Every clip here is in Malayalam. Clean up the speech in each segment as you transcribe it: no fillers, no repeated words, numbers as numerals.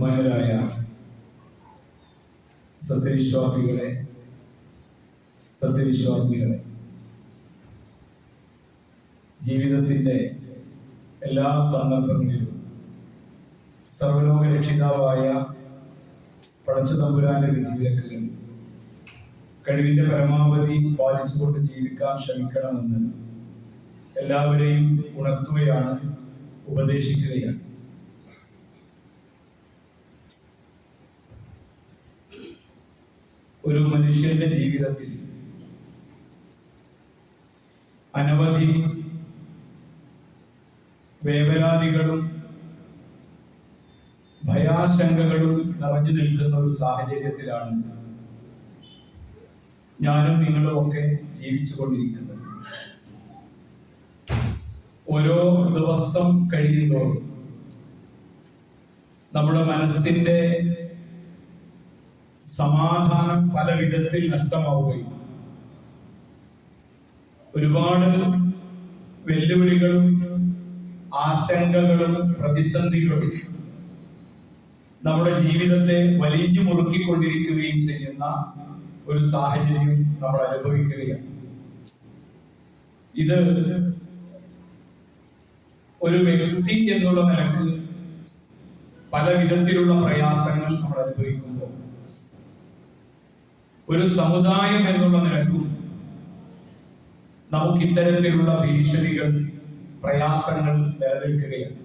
ബഹുമാനരായ സത്യവിശ്വാസികളെ, ജീവിതത്തിന്റെ എല്ലാ സന്ദർഭങ്ങളിലും സർവലോക രക്ഷിതാവായ പടച്ചതമ്പുരാന്റെ വിധിവിലക്കുകൾ കഴിവിന്റെ പരമാവധി പാലിച്ചുകൊണ്ട് ജീവിക്കാൻ ശ്രമിക്കണമെന്ന് എല്ലാവരെയും ഉണർത്തുകയാണ്, ഉപദേശിക്കുകയാണ്. ഒരു മനുഷ്യന്റെ ജീവിതത്തിൽ അനവധി വേവലാതികളും ഭയാശങ്കകളും നിറഞ്ഞു നിൽക്കുന്ന ഒരു സാഹചര്യത്തിലാണ് ഞാനും നിങ്ങളും ഒക്കെ ജീവിച്ചുകൊണ്ടിരിക്കുന്നത്. ഓരോ ദിവസം കഴിയുമ്പോൾ നമ്മുടെ മനസ്സിന്റെ സമാധാനം പല വിധത്തിൽ നഷ്ടമാവുകയും ഒരുപാട് വെല്ലുവിളികളും ആശങ്കകളും പ്രതിസന്ധികളും നമ്മുടെ ജീവിതത്തെ വലിഞ്ഞു മുറുക്കിക്കൊണ്ടിരിക്കുകയും ചെയ്യുന്ന ഒരു സാഹചര്യം നമ്മൾ അനുഭവിക്കുകയാണ്. ഇത് ഒരു വ്യക്തി എന്നുള്ള നിലക്ക് പല വിധത്തിലുള്ള പ്രയാസങ്ങൾ നമ്മൾ അനുഭവിക്കുമ്പോൾ, ഒരു സമുദായം എന്നുള്ള നിലക്കും നമുക്ക് ഇത്തരത്തിലുള്ള ഭീഷണികൾ, പ്രയാസങ്ങൾ നിലനിൽക്കുകയാണ്.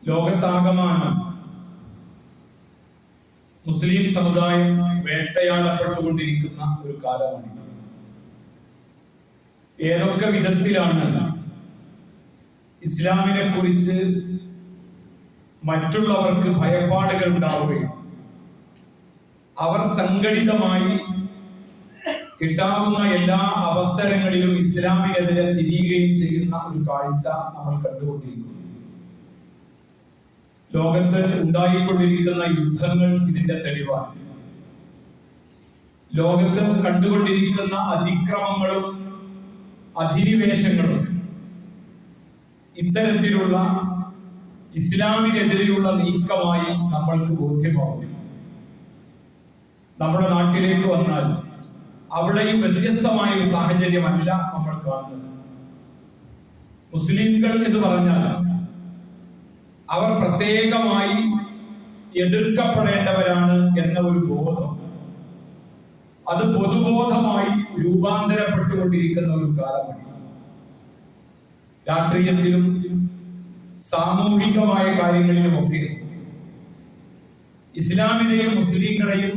ലോകത്താകമാനം മുസ്ലിം സമുദായം വേട്ടയാടപ്പെട്ടുകൊണ്ടിരിക്കുന്ന ഒരു കാലമാണ്. ഏതൊക്കെ വിധത്തിലാണ് ഇസ്ലാമിനെ കുറിച്ച് മറ്റുള്ളവർക്ക് ഭയപ്പാടുകൾ ഉണ്ടാവുകയും അവർ സംഘടിതമായി കിട്ടാവുന്ന എല്ലാ അവസരങ്ങളിലും ഇസ്ലാമിനെതിരെ തിരിയുകയും ചെയ്യുന്ന ഒരു കാഴ്ച നമ്മൾ കണ്ടുകൊണ്ടിരിക്കുന്നു. ലോകത്ത് ഉണ്ടായിക്കൊണ്ടിരിക്കുന്ന യുദ്ധങ്ങൾ ഇതിന്റെ തെളിവാണ്. ലോകത്ത് കണ്ടുകൊണ്ടിരിക്കുന്ന അതിക്രമങ്ങളും അധിനിവേശങ്ങളും ഇത്തരത്തിലുള്ള ഇസ്ലാമിനെതിരെയുള്ള നീക്കമായി നമ്മൾക്ക് ബോധ്യമാകും. നമ്മുടെ നാട്ടിലേക്ക് വന്നാൽ അവിടെയും വ്യത്യസ്തമായ ഒരു സാഹചര്യമല്ല നമ്മൾ കാണുന്നത്. മുസ്ലിംകൾ എന്ന് പറഞ്ഞാൽ അവർ പ്രത്യേകമായി എതിർക്കപ്പെടേണ്ടവരാണ് എന്ന ഒരു ബോധം, അത് പൊതുബോധമായി രൂപാന്തരപ്പെട്ടുകൊണ്ടിരിക്കുന്ന ഒരു കാലമാണ്. രാഷ്ട്രീയത്തിലും സാമൂഹികമായ കാര്യങ്ങളിലുമൊക്കെ ഇസ്ലാമിനെയും മുസ്ലിങ്ങളെയും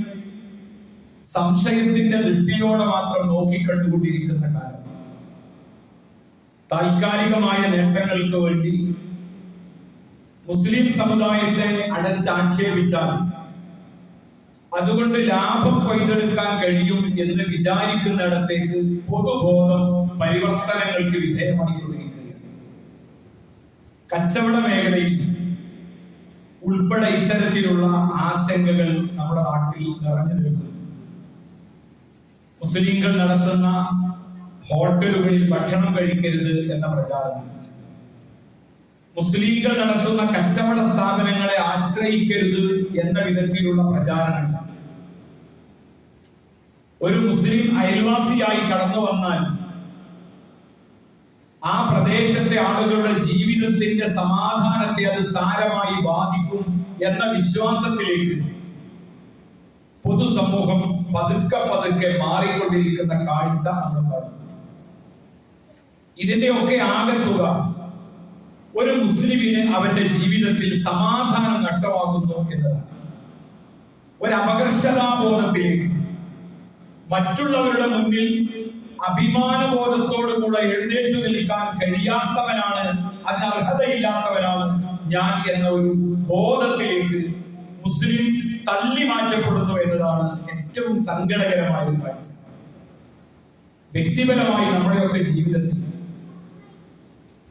സംശയത്തിന്റെ ദൃഷ്ടിയോടെ മാത്രം നോക്കിക്കണ്ടുകൊണ്ടിരിക്കുന്ന കാലം. താൽക്കാലികമായ നേട്ടങ്ങൾക്ക് വേണ്ടി മുസ്ലിം സമുദായത്തെ അടച്ചാക്ഷേപിച്ചാൽ അതുകൊണ്ട് ലാഭം കൊയ്തെടുക്കാൻ കഴിയും എന്ന് വിചാരിക്കുന്നിടത്തേക്ക് പൊതുബോധം പരിവർത്തനങ്ങൾക്ക് വിധേയമായിക്കൊണ്ടിരിക്കുകയാണ്. കച്ചവട മേഖലയിൽ ഉൾപ്പെടെ ഇത്തരത്തിലുള്ള ആശങ്കകൾ നമ്മുടെ നാട്ടിൽ നിറഞ്ഞു നിൽക്കുന്നു. മുസ്ലിംകൾ നടത്തുന്ന ഹോട്ടലുകളിൽ ഭക്ഷണം കഴിക്കരുത് എന്ന പ്രചാരണം, മുസ്ലിംകൾ നടത്തുന്ന കച്ചവട സ്ഥാപനങ്ങളെ ആശ്രയിക്കരുത് എന്ന വിധത്തിലുള്ള പ്രചാരണം, ഒരു മുസ്ലിം അയൽവാസിയായി കടന്നു വന്നാൽ ആ പ്രദേശത്തെ ആളുകളുടെ ജീവിതത്തിന്റെ സമാധാനത്തെ അത് സാരമായി ബാധിക്കും എന്ന വിശ്വാസത്തിലേക്ക് പൊതുസമൂഹം പതുക്കെ മാറിക്കൊണ്ടിരിക്കുന്ന കാഴ്ച നമ്മൾ കാണുന്നു. ഇതിന്റെയൊക്കെ ആകത്തുക ഒരു മുസ്ലിമിന് അവന്റെ ജീവിതത്തിൽ സമാധാനം നഷ്ടമാകുന്നു എന്നതാണ്. ഒരു അപകർഷതാബോധത്തിലേക്ക്, മറ്റുള്ളവരുടെ മുന്നിൽ അഭിമാനബോധത്തോടുകൂടെ എഴുന്നേറ്റു നിൽക്കാൻ കഴിയാത്തവനാണ്, അതിന് അർഹതയില്ലാത്തവനാണ് ഞാൻ എന്ന ഒരു ബോധത്തിലേക്ക് മുസ്ലിം തള്ളി മാറ്റപ്പെടുന്നു എന്നതാണ് ഏറ്റവും സങ്കടകരമായ ഒരു കാഴ്ച. വ്യക്തിപരമായി നമ്മുടെയൊക്കെ ജീവിതത്തിൽ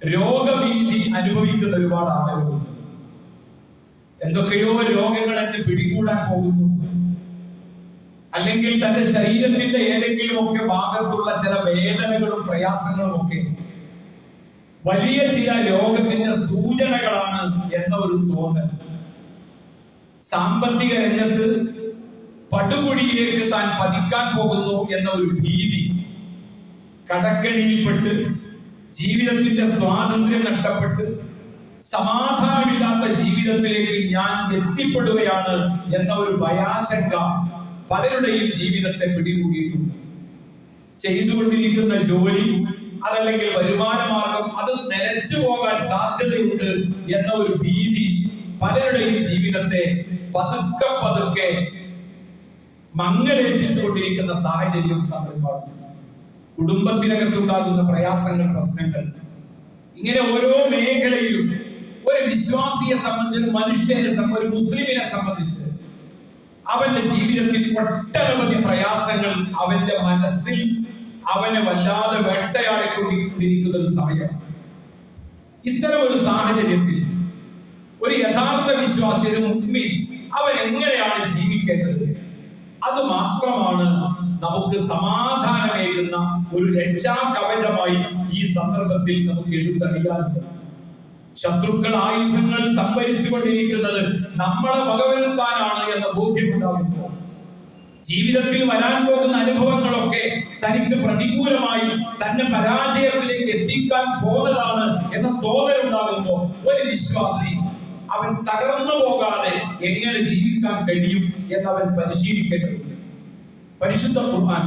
രോഗഭീതി അനുഭവിക്കുന്ന ഒരുപാട് ആളുകളുണ്ട്. എന്തൊക്കെയോ രോഗങ്ങൾ എന്നെ പിടികൂടാൻ പോകുന്നു, അല്ലെങ്കിൽ തന്റെ ശരീരത്തിന്റെ ഏതെങ്കിലും ഒക്കെ ഭാഗത്തുള്ള ചില വേദനകളും പ്രയാസങ്ങളും ഒക്കെ വലിയ ചില രോഗത്തിന്റെ സൂചനകളാണ് എന്ന ഒരു തോന്നൽ. സാമ്പത്തിക രംഗത്ത് പടുകുഴിയിലേക്ക് താൻ പതിക്കാൻ പോകുന്നു എന്ന ഒരു ഭീതി, കടക്കണിയിൽപ്പെട്ട് ജീവിതത്തിന്റെ സ്വാതന്ത്ര്യം നഷ്ടപ്പെട്ട് സമാധാനമില്ലാത്ത ജീവിതത്തിലേക്ക് ഞാൻ എത്തിപ്പെടുകയാണ് എന്ന ഒരു ഭയാശങ്ക പലരുടെയും ജീവിതത്തെ പിടികൂടിയിട്ടുണ്ട്. ചെയ്തുകൊണ്ടിരിക്കുന്ന ജോലി, അതല്ലെങ്കിൽ വരുമാന മാർഗം, അത് നിലച്ചു പോകാൻ സാധ്യതയുണ്ട് എന്ന ഒരു ഭീതി പലരുടെയും ജീവിതത്തെ പതുക്കെ പതുക്കെ മങ്ങലേൽപ്പിച്ചുകൊണ്ടിരിക്കുന്ന സാഹചര്യം നമ്മൾ കാണുന്നു. കുടുംബത്തിനകത്തുണ്ടാകുന്ന പ്രയാസങ്ങൾ, പ്രശ്നങ്ങൾ, ഇങ്ങനെ ഓരോ മേഖലയിലും ഒരു വിശ്വാസിയെ സംബന്ധിച്ച്, മനുഷ്യനെ, ഒരു മുസ്ലിമിനെ സംബന്ധിച്ച് അവന്റെ ജീവിതത്തിൽ ഒട്ടനവധി പ്രയാസങ്ങൾ അവന്റെ മനസ്സിൽ അവനെ വല്ലാതെ വേട്ടയാടിക്കൊണ്ടിരിക്കുന്ന ഒരു സമയമാണ്. ഇത്തരം ഒരു സാഹചര്യത്തിൽ ഒരു യഥാർത്ഥ വിശ്വാസി, ഒരു മുഅ്മിൻ, അവൻ എങ്ങനെയാണ് ജീവിക്കേണ്ടത്? അത് മാത്രമാണ് നമുക്ക് സമാധാനമേകുന്ന ഒരു രക്ഷാ കവചമായി ഈ സന്ദർഭത്തിൽ നമുക്ക് എടുത്തറിയാനുള്ളത്. ശത്രുക്കൾ ആയുധങ്ങൾ സംഭരിച്ചു കൊണ്ടിരിക്കുന്നത് നമ്മളെ വകവരുത്താനാണ് എന്ന ബോധ്യമുണ്ടാകുമ്പോൾ, ജീവിതത്തിൽ വരാൻ പോകുന്ന അനുഭവങ്ങളൊക്കെ തനിക്ക് പ്രതികൂലമായി തന്നെ പരാജയത്തിലേക്ക് എത്തിക്കാൻ പോകുന്നതാണ് എന്ന തോന്നലുണ്ടാകുമ്പോൾ ഒരു വിശ്വാസി അവൻ തകർന്നു പോകാതെ എങ്ങനെ ജീവിക്കാൻ കഴിയും എന്നവൻ പരിശീലിക്കേണ്ടതുണ്ട്. പരിശുദ്ധ ഖുർആൻ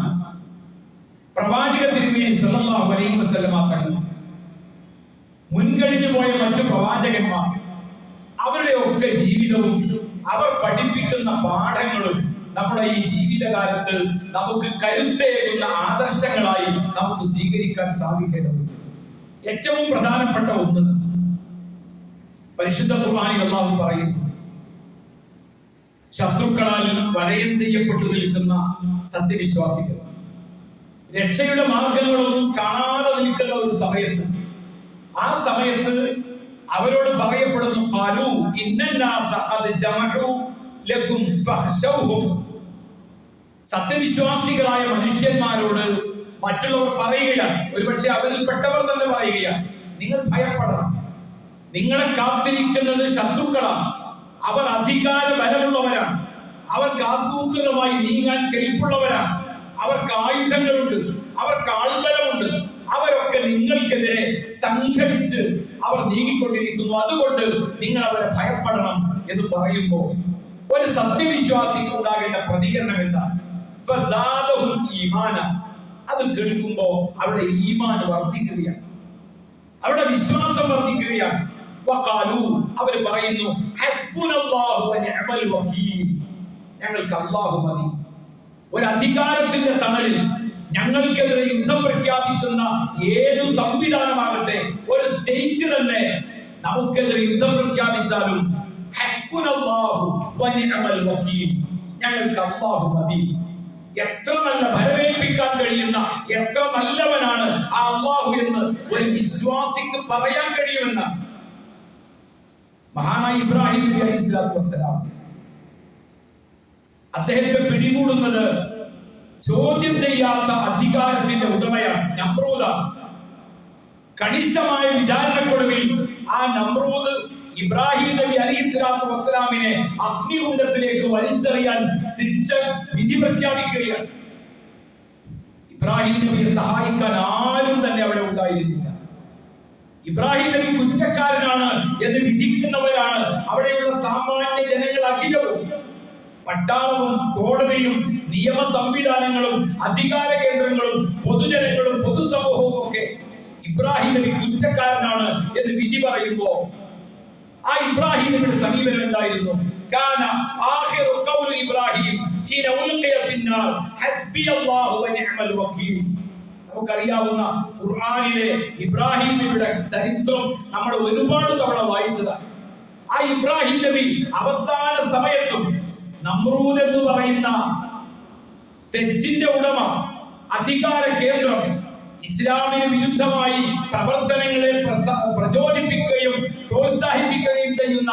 പ്രവാചക തിരുമേനി സല്ലല്ലാഹു അലൈഹി വസല്ലമ തങ്ങൾ, മുൻകഴിഞ്ഞു പോയ മറ്റു പ്രവാചകന്മാർ, അവരുടെ ഒക്കെ ജീവിതവും അവർ പഠിപ്പിക്കുന്ന പാഠങ്ങളും നമ്മുടെ ഈ ജീവിതകാലത്ത് നമുക്ക് കരുത്തേകുന്ന ആദർശങ്ങളായി നമുക്ക് സ്വീകരിക്കാൻ സാധിക്കേണ്ടതുണ്ട്. ഏറ്റവും പ്രധാനപ്പെട്ട ഒന്ന് പരിശുദ്ധ ഖുർആനിൽ അല്ലാഹു പറയുന്നു, ശത്രുക്കളാൽ വലയം ചെയ്യപ്പെട്ടു നിൽക്കുന്ന സത്യവിശ്വാസികൾ, രക്ഷയുടെ മാർഗങ്ങളൊന്നും കാണാതെ നിൽക്കുന്ന ഒരു സമയത്ത്, ആ സമയത്ത് അവരോട് പറയപ്പെടുന്നു, ഖാലൂ ഇന്നന്നാസ ഖദ് ജമഉ ലക്കും ഫഖ്ശൗഹും. സത്യവിശ്വാസികളായ മനുഷ്യന്മാരോട് മറ്റുള്ളവർ പറയുകയാണ്, ഒരുപക്ഷെ അവരിൽപ്പെട്ടവർ തന്നെ പറയുകയാണ്, നിങ്ങൾ ഭയപ്പെടണം, നിങ്ങളെ കാത്തിരിക്കുന്നത് ശത്രുക്കളാണ്, അവർ അധികാര ബലമുള്ളവരാണ്, അവർക്ക് ആസൂത്രിതമായി നീങ്ങാൻ കെൽപ്പുള്ളവരാണ്, അവർക്ക് ആയുധങ്ങളുണ്ട്, അവർക്ക് ആൾബലമുണ്ട്, അവരൊക്കെ നിങ്ങൾക്കെതിരെ സംഘടിച്ച് അവർ നീങ്ങിക്കൊണ്ടിരിക്കുന്നു, അതുകൊണ്ട് നിങ്ങൾ അവരെ ഭയപ്പെടണം എന്ന് പറയുമ്പോൾ ഒരു സത്യവിശ്വാസിക്ക് ഉണ്ടാകേണ്ട പ്രതികരണം എന്താണ്? ഫസാദഹുൽ ഈമാന. അത് കേൾക്കുമ്പോ അവരുടെ ഈമാൻ വർദ്ധിക്കുകയാണ്, അവരുടെ വിശ്വാസം വർദ്ധിക്കുകയാണ്. വഖാലൂ, അവർ പറയുന്നു, ഹസ്ബുനല്ലാഹു വനിഅമൽ വകീൽ. ഞങ്ങൾക്ക് അല്ലാഹു മതി. ഒരു അധികാരത്തിന്റെ തണലിൽ ഞങ്ങൾക്കെതിരെ യുദ്ധം പ്രഖ്യാപിക്കുന്ന ഏതു സംവിധാനമാകട്ടെ, ഒരു സ്റ്റേറ്റ് തന്നെ നമുക്കെതിരെ യുദ്ധം പ്രഖ്യാപിച്ചാലും ഹസ്ബുനല്ലാഹു വനിഅമൽ വകീൽ, ഞങ്ങൾക്ക് അല്ലാഹു മതി. എത്ര നല്ല ഭരമേൽപ്പിക്കാൻ കഴിയുന്ന, എത്ര നല്ലവനാണ് ആ അല്ലാഹു എന്ന് ഒരു വിശ്വാസിക്ക് പറയാൻ കഴിയുമെന്ന് മഹാനായ ഇബ്രാഹിം നബി അലൈഹി സ്വലാത്തു വസ്സലാം, അദ്ദേഹത്തെ പിടികൂടുന്നത് ചോദ്യം ചെയ്യാത്ത അധികാരത്തിന്റെ ഉടമയാണ്, നമ്രൂദാണ്. കണിശമായ വിചാരണക്കൊടുവിൽ ആ നമ്രൂദ് ഇബ്രാഹിം നബി അലൈഹി സ്വലാത്തു വസ്സലാമിനെ അഗ്നികുണ്ഡത്തിലേക്ക് വലിച്ചെറിയാൻ ശിക്ഷ വിധി പ്രഖ്യാപിക്കുകയാണ്. ഇബ്രാഹിം നബിയെ സഹായിക്കാൻ ആരും തന്നെ അവിടെ ഉണ്ടായിരുന്നില്ല. ഇബ്രാഹിം നബി കുറ്റക്കാരനാണ് എന്ന് വിധിക്കുന്നവരാണ് അവിടെയുള്ള സാമാന്യ ജനങ്ങൾ അഖിലവും. പട്ടാളവും കോടതിയും നിയമ സംവിധാനങ്ങളും അധികാര കേന്ദ്രങ്ങളും പൊതുജനങ്ങളും പൊതുസമൂഹവും ഒക്കെ ഇബ്രാഹിം നബി കുറ്റക്കാരനാണ് എന്ന് വിധി പറയുമ്പോ ആ ഇബ്രാഹിം നബിയുടെ സമീപനം എന്തായിരുന്നു? കാന ആഖിറു ഖൗലി ഇബ്രാഹിം ഹീന ഉൽഖിയ ഫിന്നാർ ഹസ്ബിയല്ലാഹു വനിഅമൽ വകീൽ. നമുക്കറിയാവുന്ന ഖുർആനിലെ ഇബ്രാഹിം നബിയുടെ ചരിത്രം നമ്മൾ ഒരുപാട് തവണ വായിച്ചതാണ്. ആ ഇബ്രാഹിം നബി അവസാന സമയത്തും നമ്രൂദ് എന്ന് പറയുന്ന തെറ്റിന്റെ ഉടമ, അധികാര കേന്ദ്രം, ഇസ്ലാമിന് വിരുദ്ധമായി പ്രവർത്തനങ്ങളെ പ്രചോദിപ്പിക്കുകയും പ്രോത്സാഹിപ്പിക്കുകയും ചെയ്യുന്ന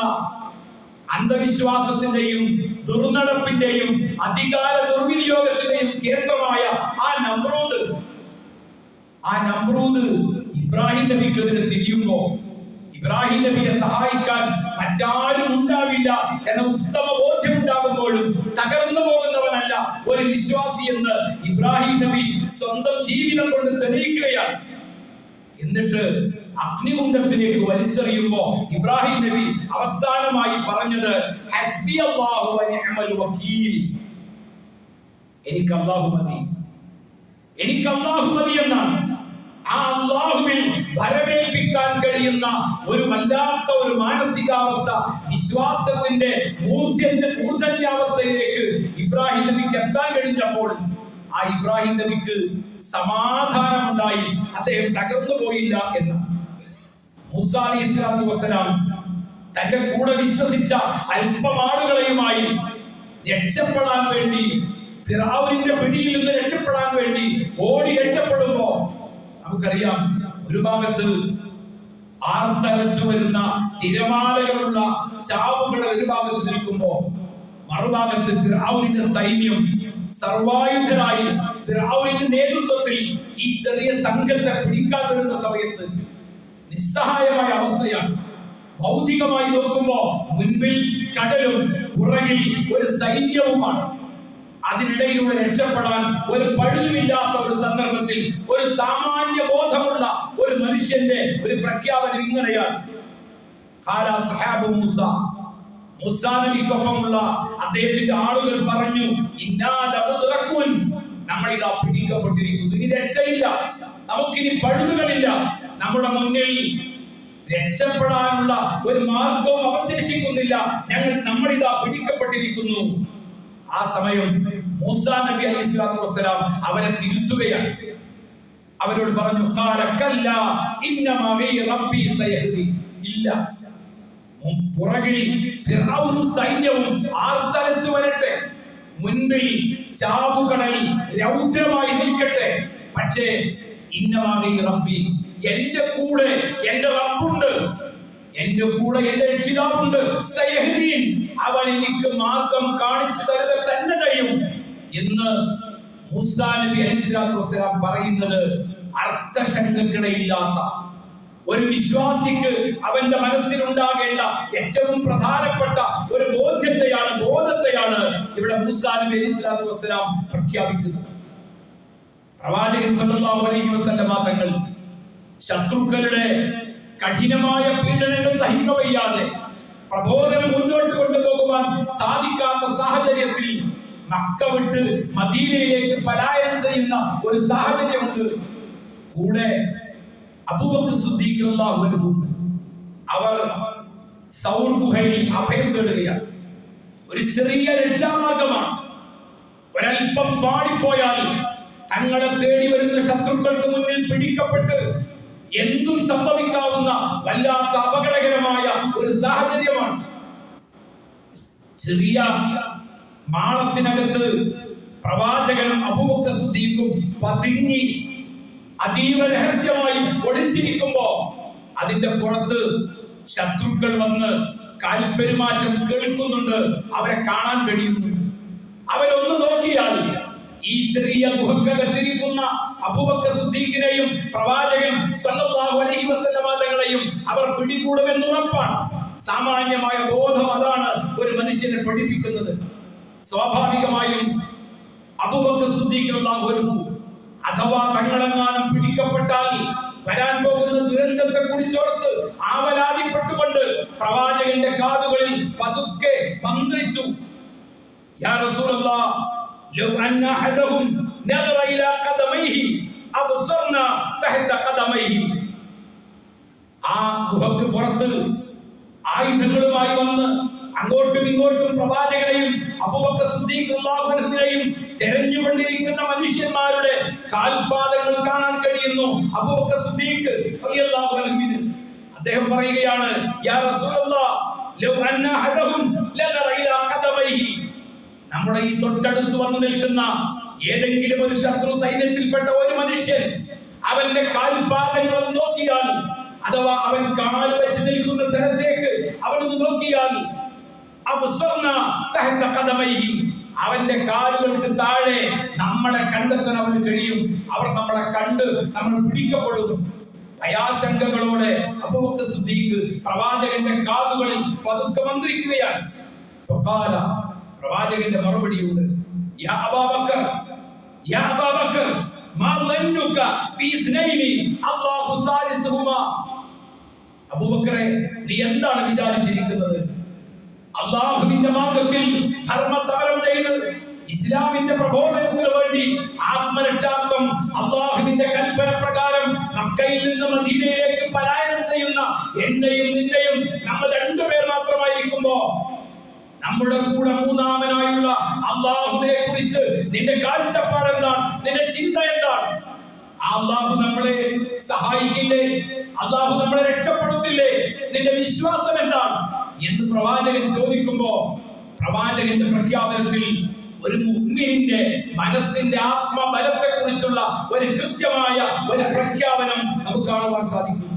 അന്ധവിശ്വാസത്തിന്റെയും ദുർനടപ്പിന്റെയും അധികാര ദുർവിനിയോഗത്തിന്റെയും കേന്ദ്രമായ ആ നമ്രൂദ് ഇബ്രാഹിം നബിക്കെതിരെ തിരിയുമ്പോ ഇബ്രാഹിം നബിയെ സഹായിക്കാൻ മറ്റാരും ഉണ്ടാവില്ല എന്ന ഉത്തമ ബോധ്യം ഉണ്ടാകുമ്പോഴും തകർന്നു പോകുന്നവനല്ല ഒരു വിശ്വാസി എന്ന് ഇബ്രാഹിം നബി സ്വന്തം ജീവിതം കൊണ്ട് തെളിയിക്കുകയാണ്. എന്നിട്ട് അഗ്നികുണ്ഡത്തിലേക്ക് വലിച്ചെറിയുമ്പോ ഇബ്രാഹിം നബി അവസാനമായി പറഞ്ഞത് ഹസ്ബി അല്ലാഹു വ നിഅമൽ വകീൽ, എനിക്ക് അല്ലാഹു മതി, എനിക്ക് അല്ലാഹു മതി എന്നാണ്. ആ അല്ലാഹുവിൽ ഭരമേൽപ്പിക്കാൻ കഴിയുന്ന ഒരു വല്ലാത്ത ഒരു മാനസികാവസ്ഥ, വിശ്വാസത്തിന്റെ മൂർധന്യാവസ്ഥയിലേക്ക് ഇബ്രാഹിം നബിക്ക് എത്താൻ കഴിഞ്ഞപ്പോൾ ആ ഇബ്രാഹിം നബിക്ക് സമാധാനമുണ്ടായി, അദ്ദേഹം തകർന്നു പോയില്ല എന്ന്. മൂസാ അലൈഹിസ്സലാത്തു വസ്സലാം തന്റെ കൂടെ വിശ്വസിച്ച അല്പമാളുകളെയുമായി രക്ഷപ്പെടാൻ വേണ്ടി, ഫിർഔനിന്റെ പിടിയിൽ നിന്ന് രക്ഷപ്പെടാൻ വേണ്ടി ഓടി രക്ഷപ്പെടുമ്പോ നമുക്കറിയാം, ഒരു ഭാഗത്ത് ആർത്തലച്ചു വരുന്ന തിരമാലകളുള്ള ചാവുകളുടെ ഒരു ഭാഗത്ത് നിൽക്കുമ്പോ മറുഭാഗത്ത് ഫിർഔനിന്റെ സൈന്യം സർവായുധരായി ഫിർഔനിന്റെ നേതൃത്വത്തിൽ ഈ ചെറിയ സംഘത്തെ പിടിക്കാൻ വരുന്ന സമയത്ത് നിസ്സഹായമായ അവസ്ഥയാണ്. ഭൗതികമായി നോക്കുമ്പോ മുൻപിൽ കടലും പുറകിൽ ഒരു സൈന്യവുമാണ്. അതിനിടയിലൂടെ രക്ഷപ്പെടാൻ ഒരു പഴുതുമില്ലാത്ത ഒരു സന്ദർഭത്തിൽ ഒരു സാമാന്യ ബോധമുള്ള ഒരു മനുഷ്യന്റെ ഒരു പ്രഖ്യാപനം ഇങ്ങനെയാണ്: മൂസാ നബിക്കൊപ്പമുള്ള അദ്ദേഹത്തിന്റെ ആളുകൾ പറഞ്ഞു, നമ്മൾ ഇതാ പിടിക്കപ്പെട്ടിരിക്കുന്നു, ഇനി രക്ഷയില്ല, നമുക്കിനി പഴുതുകളില്ല, നമ്മുടെ മുന്നിൽ രക്ഷപ്പെടാനുള്ള ഒരു മാർഗവും അവശേഷിക്കുന്നില്ല, നമ്മളിതാ പിടിക്കപ്പെട്ടിരിക്കുന്നു. ആ സമയം മൂസാ നബി അലൈഹിസ്സലാത്തു വസ്സലാം അവരെ തിരുത്തുകയാണ്. അവരോട് പറഞ്ഞു, ഇല്ല, പുറകിൽ ഫിർഔനും സൈന്യവും ആർത്തലച്ചു വരട്ടെ, മുൻപിൽ ചാവുകടൽ രൗദ്രമായി നിൽക്കട്ടെ, പക്ഷേ ഇന്നമാവി റബ്ബി, എന്റെ കൂടെ എന്റെ റബ്ബുണ്ട്, എന്റെ കൂടെ എന്റെ രക്ഷിതാവുണ്ട്, സയഹ്ദീൻ, അവൻ എനിക്ക് മാർഗം കാണിച്ചു തരുക തന്നെ ചെയ്യും എന്ന് മൂസാ നബി അലൈഹിസ്സലാത്തു വസ്സലാം പറയുന്നത് അർത്ഥശങ്കക്കിടയില്ലാത്ത ഒരു വിശ്വാസിക്ക് അവന്റെ മനസ്സിലുണ്ടാകേണ്ട ഏറ്റവും പ്രധാനപ്പെട്ട ഒരു ബോധത്തെയാണ് ഇവിടെ മൂസാ നബി അലൈഹിസ്സലാത്തു വസ്സലാം പ്രഖ്യാപിക്കുന്നത്. പ്രവാചകൻ സല്ലല്ലാഹു അലൈഹി വസല്ലം തങ്ങൾ ശത്രുക്കളുടെ കഠിനമായ പീഡനങ്ങൾ സഹിക്കവയ്യാതെ പ്രബോധനം മുന്നോട്ട് കൊണ്ടുപോകുവാൻ സാധിക്കാത്ത സാഹചര്യത്തിൽ മക്ക വിട്ട് മദീനയിലേക്ക് പലായനം ചെയ്യുന്ന ഒരു സാഹചര്യമുണ്ട്. കൂടെ അബൂബക്കർ സിദ്ദീഖ് റളിയല്ലാഹു അൻഹു അവർ സൗർ ഗുഹയിൽ അഭയം തേടുകയാണ്. ഒരു ചെറിയ രക്ഷാമാർഗമാണ്. ഒരൽപ്പം പാടിപ്പോയാൽ തങ്ങളെ തേടി വരുന്ന ശത്രുക്കൾക്ക് മുന്നിൽ പിടിക്കപ്പെട്ട് എന്തും സംഭവിക്കാവുന്ന വല്ലാത്ത അപകടകരമായ ഒരു സാഹചര്യമാണ്. ചെറിയ മാളത്തിനകത്ത് പ്രവാചകനും അബൂബക്കർ സിദ്ദീഖും പതുങ്ങി അതീവ രഹസ്യമായി ഒളിച്ചിരിക്കുമ്പോ അതിന്റെ പുറത്ത് ശത്രുക്കൾ വന്ന് കാൽപെരുമാറ്റം കേൾക്കുന്നുണ്ട്, അവരെ കാണാൻ കഴിയുന്നുണ്ട്. അവരൊന്ന് നോക്കിയാൽ ഈ ചെറിയ ഗുഹക്കകത്തിരിക്കുന്ന അബൂബക്കർ സിദ്ദീഖിനെയും പ്രവാചകൻ സല്ലല്ലാഹു അലൈഹി വസല്ലം തങ്ങളെയും അവർ പിടികൂടുമെന്ന് ഉറപ്പാണ്. സാമാന്യമായ ബോധം അതാണ് ഒരു മനുഷ്യനെ പഠിപ്പിക്കുന്നത്. സ്വാഭാവികമായും അബൂബക്കർ സിദ്ദീഖ് റളിയല്ലാഹു അൻഹു അഥവാ തങ്ങളെങ്ങാനും പിടിക്കപ്പെട്ടാൽ വരാൻ പോകുന്ന ദുരന്തത്തെ കുറിച്ചോർത്ത് ആവലാതിപ്പെട്ടുകൊണ്ട് പ്രവാചകന്റെ കാതുകളിൽ പതുക്കെ മന്ത്രിച്ചു, യാ റസൂലല്ലാഹ്, ലൗ അന്ന അഹദഹും നദറ ഇലാ ഖദമൈഹി അബ്സർനാ തഹത ഖദമൈഹി. ആ ഗുഹക്ക് പുറത്ത് ആയുധങ്ങളുമായി വന്ന് അങ്ങോട്ടും ഇങ്ങോട്ടും പ്രവാചകനെയും അബൂബക്കർ സിദ്ദീഖ് റളിയല്ലാഹു അൻഹുവിനെയും തെരഞ്ഞുകൊണ്ടിരിക്കുന്ന മനുഷ്യന്മാരുടെ കാൽപാദങ്ങൾ കാണാൻ കഴിയുന്നു അബൂബക്കർ സിദ്ദീഖ് റളിയല്ലാഹു അൻഹുവിന്. അദ്ദേഹം പറയുകയാണ്, യാ റസൂലല്ലാഹ്, ലൗ അന്ന അഹദഹും ലദറ ഇലാ ഖദമൈഹി. നമ്മുടെ ഈ തൊട്ടടുത്ത് വന്നു നിൽക്കുന്ന ഏതെങ്കിലും ഒരു ശത്രു സൈന്യത്തിൽപ്പെട്ട ഒരു മനുഷ്യൻ അവന്റെ കാൽപാദങ്ങൾ നോക്കിയാൽ, അഥവാ അവൻ കാല് വെച്ച് നിൽക്കുന്ന സ്ഥലത്തേക്ക് അവനൊന്ന് നോക്കിയാൽ, അവന്റെ കാലുകൾക്ക് താഴെ നമ്മളെ കണ്ടെത്താൻ അവന് കഴിയും. അവർ നമ്മളെ കണ്ട് നമ്മൾ പിടിക്കപ്പെടും. ഭയാശങ്കകളോടെ അബൂബക്കർ സിദ്ദീഖ് പ്രവാചകന്റെ കാതുകളിൽ പതുക്കെ മന്ത്രിക്കുകയാണ്. ഫഖാല, പ്രവാചകന്റെ മറുപടിയുണ്ട്, യാ അബൂബക്കർ, യാ അബൂബക്കർ, മാ ലന്നുക ബിസ്നൈനി അല്ലാഹു സാലിസുഹുമാ. അബൂബക്കറെ, നീ എന്താണ് വിചാരിച്ചിരിക്കുന്നത്? അല്ലാഹുവിന്റെ മാർഗ്ഗത്തിൽ ധർമ്മസമരം ചെയ്ത് ഇസ്ലാമിന്റെ പ്രബോധനത്തിന് വേണ്ടി ആത്മരക്ഷാർത്ഥം അല്ലാഹുവിന്റെ കൽപ്പന പ്രകാരം മക്കയിൽ നിന്ന് മദീനയിലേക്ക് പലായനം ചെയ്യുന്ന എന്നെയും നിന്നെയും നമ്മൾ രണ്ടുപേർ മാത്രമായിരിക്കുമ്പോ നമ്മുടെ കൂടെ മൂന്നാമനായുള്ള അല്ലാഹുവിനെ കുറിച്ച് നിന്റെ കാഴ്ചപ്പാട് എന്താണ്? നിന്റെ ചിന്ത എന്താണ്? അല്ലാഹു നമ്മളെ സഹായിക്കില്ലേ? അല്ലാഹു നമ്മളെ രക്ഷപ്പെടുത്തില്ലേ? നിന്റെ വിശ്വാസം എന്താണ് എന്ന് പ്രവാചകൻ ചോദിക്കുമ്പോ പ്രവാചകന്റെ പ്രഖ്യാപനത്തിൽ ഒരു മുഅ്മിനിന്റെ മനസ്സിന്റെ ആത്മബലത്തെ കുറിച്ചുള്ള ഒരു കൃത്യമായ ഒരു പ്രഖ്യാപനം നമുക്ക് കാണുവാൻ സാധിക്കും.